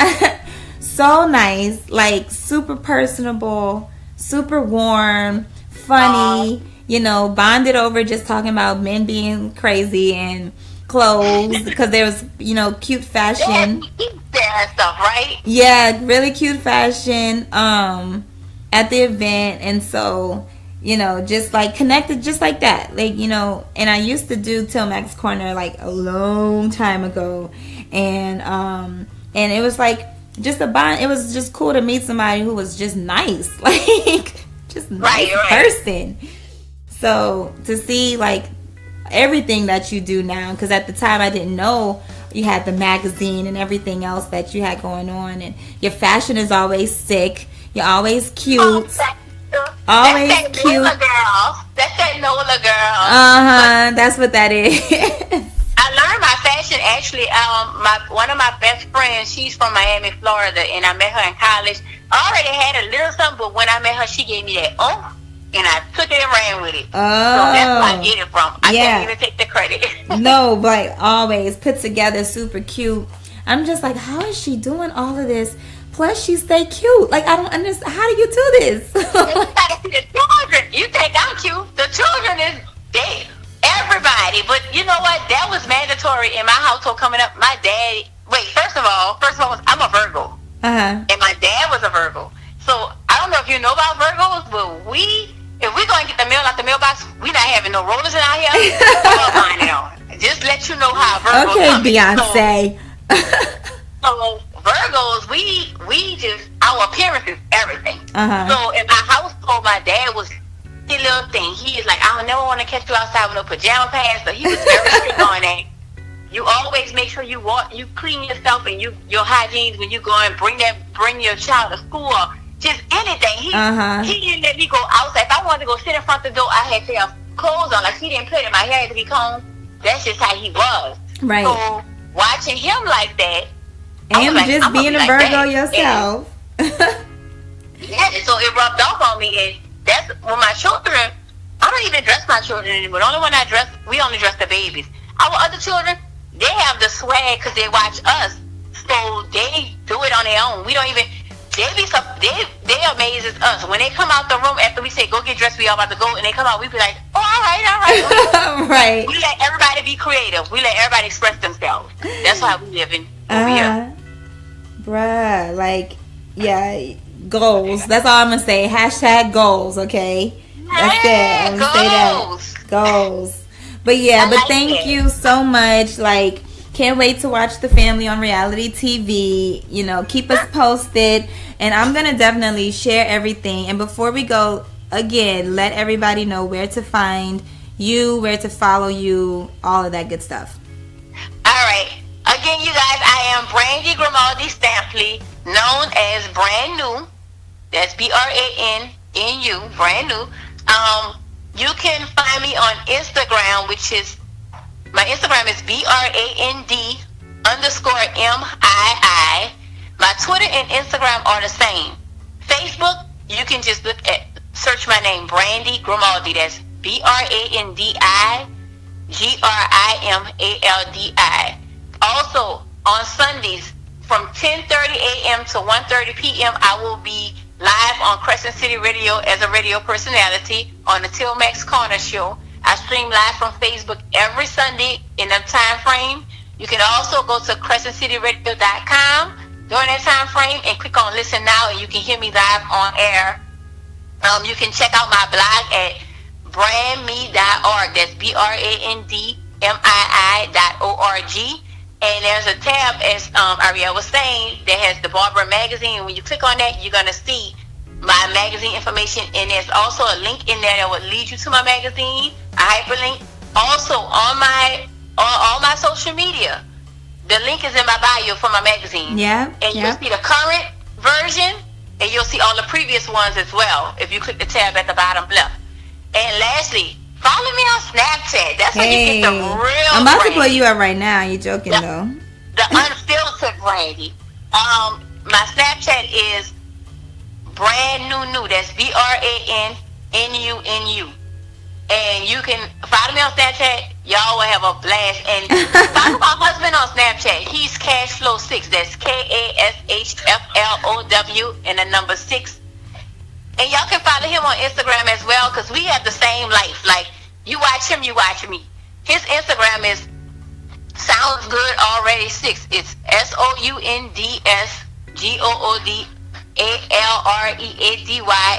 so nice, like super personable, super warm, funny. You know, bonded over just talking about men being crazy and clothes because there was, you know, cute fashion. That stuff, right? Yeah, really cute fashion at the event, and so, you know, just like connected just like that, like, you know. And I used to do Till Max Corner like a long time ago, and it was like just a bond. It was just cool to meet somebody who was just nice, like just nice person. So to see like everything that you do now, because at the time I didn't know you had the magazine and everything else that you had going on, and your fashion is always sick. You're always cute. Always that's cute. Nola girl. That's that Nola girl. That's what that is. I learned my fashion actually. One of my best friends, she's from Miami, Florida, and I met her in college. I already had a little something, but when I met her, she gave me that and I took it and ran with it. So that's where I get it from. I can't even take the credit. No, but always put together, super cute. I'm just like, how is she doing all of this? Plus, she stay cute. Like, I don't understand. How do you do this? You gotta see the children. You think I'm cute? The children is dead. Everybody. But you know what? That was mandatory in my household coming up. My dad. Wait. First of all, I'm a Virgo. And my dad was a Virgo. So I don't know if you know about Virgos, but if we're going to get the mail out the mailbox, we not having no rollers in our hair. Just let you know how Virgos come. Beyonce. So Virgos, we just, our appearance is everything. So in my household, my dad was a little thing. He is like, I don't never want to catch you outside with no pajama pants. So he was very strict on that. You always make sure you clean yourself and your hygiene when you go and bring your child to school or just anything. He didn't let me go outside. If I wanted to go sit in front of the door, I had to have clothes on. Like, he didn't play that my hair had to be combed. That's just how he was. Right. So watching him like that, and just being a Virgo yourself. Yeah, so it rubbed off on me, and that's when my children. I don't even dress my children anymore. The only one I dress, we only dress the babies. Our other children, they have the swag because they watch us, so they do it on their own. We don't even. They amazes us when they come out the room after we say go get dressed. We all about to go, and they come out. We be like, oh, all right. Right. We let everybody be creative. We let everybody express themselves. That's how we live in over here. Bruh, like, yeah, goals. That's all I'm gonna say. Hashtag goals. Okay. That's it. I'm gonna say that. Goals. But yeah, but thank you so much. Like, can't wait to watch the family on reality TV. You know, keep us posted. And I'm going to definitely share everything. And before we go, again, let everybody know where to find you, where to follow you, all of that good stuff. All right. Again, you guys, I am Brandi Grimaldi-Stampley, known as Brand New. That's BRANNU, Brand New. You can find me on Instagram, which is, my Instagram is BRAND_MII. My Twitter and Instagram are the same. Facebook, you can just search my name, Brandi Grimaldi. That's BRANDIGRIMALDI. Also, on Sundays from 10:30 a.m. to 1:30 p.m., I will be live on Crescent City Radio as a radio personality on the Till Max Corner Show. I stream live from Facebook every Sunday in a time frame. You can also go to crescentcityradio.com during that time frame and click on Listen Now, and you can hear me live on air. You can check out my blog at brandme.org. That's BRANDMII.org. And there's a tab, as Ariel was saying, that has the Barbarin magazine. And when you click on that, you're going to see my magazine information. And there's also a link in there that will lead you to my magazine, a hyperlink. Also, on all my social media, the link is in my bio for my magazine. Yeah. And you'll see the current version, and you'll see all the previous ones as well if you click the tab at the bottom left. And lastly, follow me on Snapchat. That's where you get the real I'm about Brandi. to pull you up right now. You're joking, though. The unfiltered Brandi. My Snapchat is Brand New. That's BRANNUNU. And you can follow me on Snapchat. Y'all will have a blast. And follow my husband on Snapchat. He's Cashflow6. That's KASHFLO6. him on Instagram as well, because we have the same life. Like, you watch him, you watch me. His Instagram is Sounds Good Already 6. It's SOUNDSGOODALREADY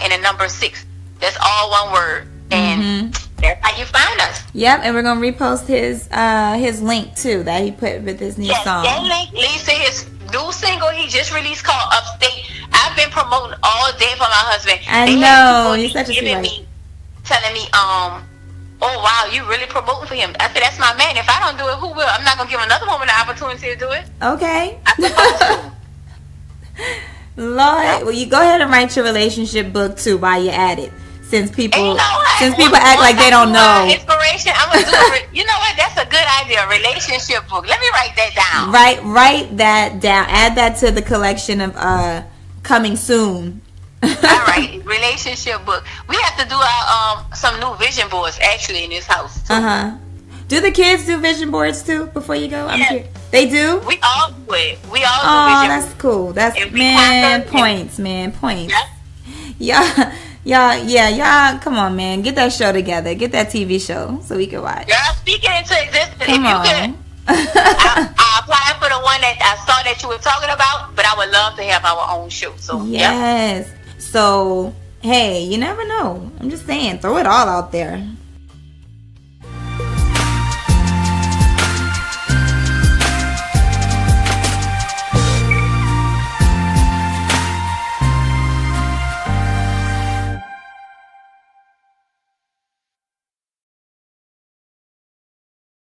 and the number 6. That's all one word. And that's how you find us. Yep, and we're gonna repost his link too that he put with his new song. That link leads to his new single he just released called Upstate. I've been promoting all day for my husband. I know, you're such a sweetheart. Telling me, oh wow, you really promoting for him. I said, that's my man. If I don't do it, who will? I'm not gonna give another woman the opportunity to do it. Okay. I'm supposed to. Lord, well, you go ahead and write your relationship book too while you're at it. Since people act like they don't know. Inspiration. I'm gonna do it. You know what? That's a good idea. A relationship book. Let me write that down. Write that down. Add that to the collection of coming soon. All right, relationship book. We have to do our some new vision boards actually in this house too. Do the kids do vision boards too before you go? I'm curious. They do? We all do it. We all do Oh, vision that's boards. cool. That's points. Yeah. Y'all, come on, man. Get that show together. Get that TV show so we can watch. Girl, speaking into existence. Come on. If you could, I applied for the one that I saw that you were talking about, but I would love to have our own show. So yes. So, hey, you never know. I'm just saying, throw it all out there.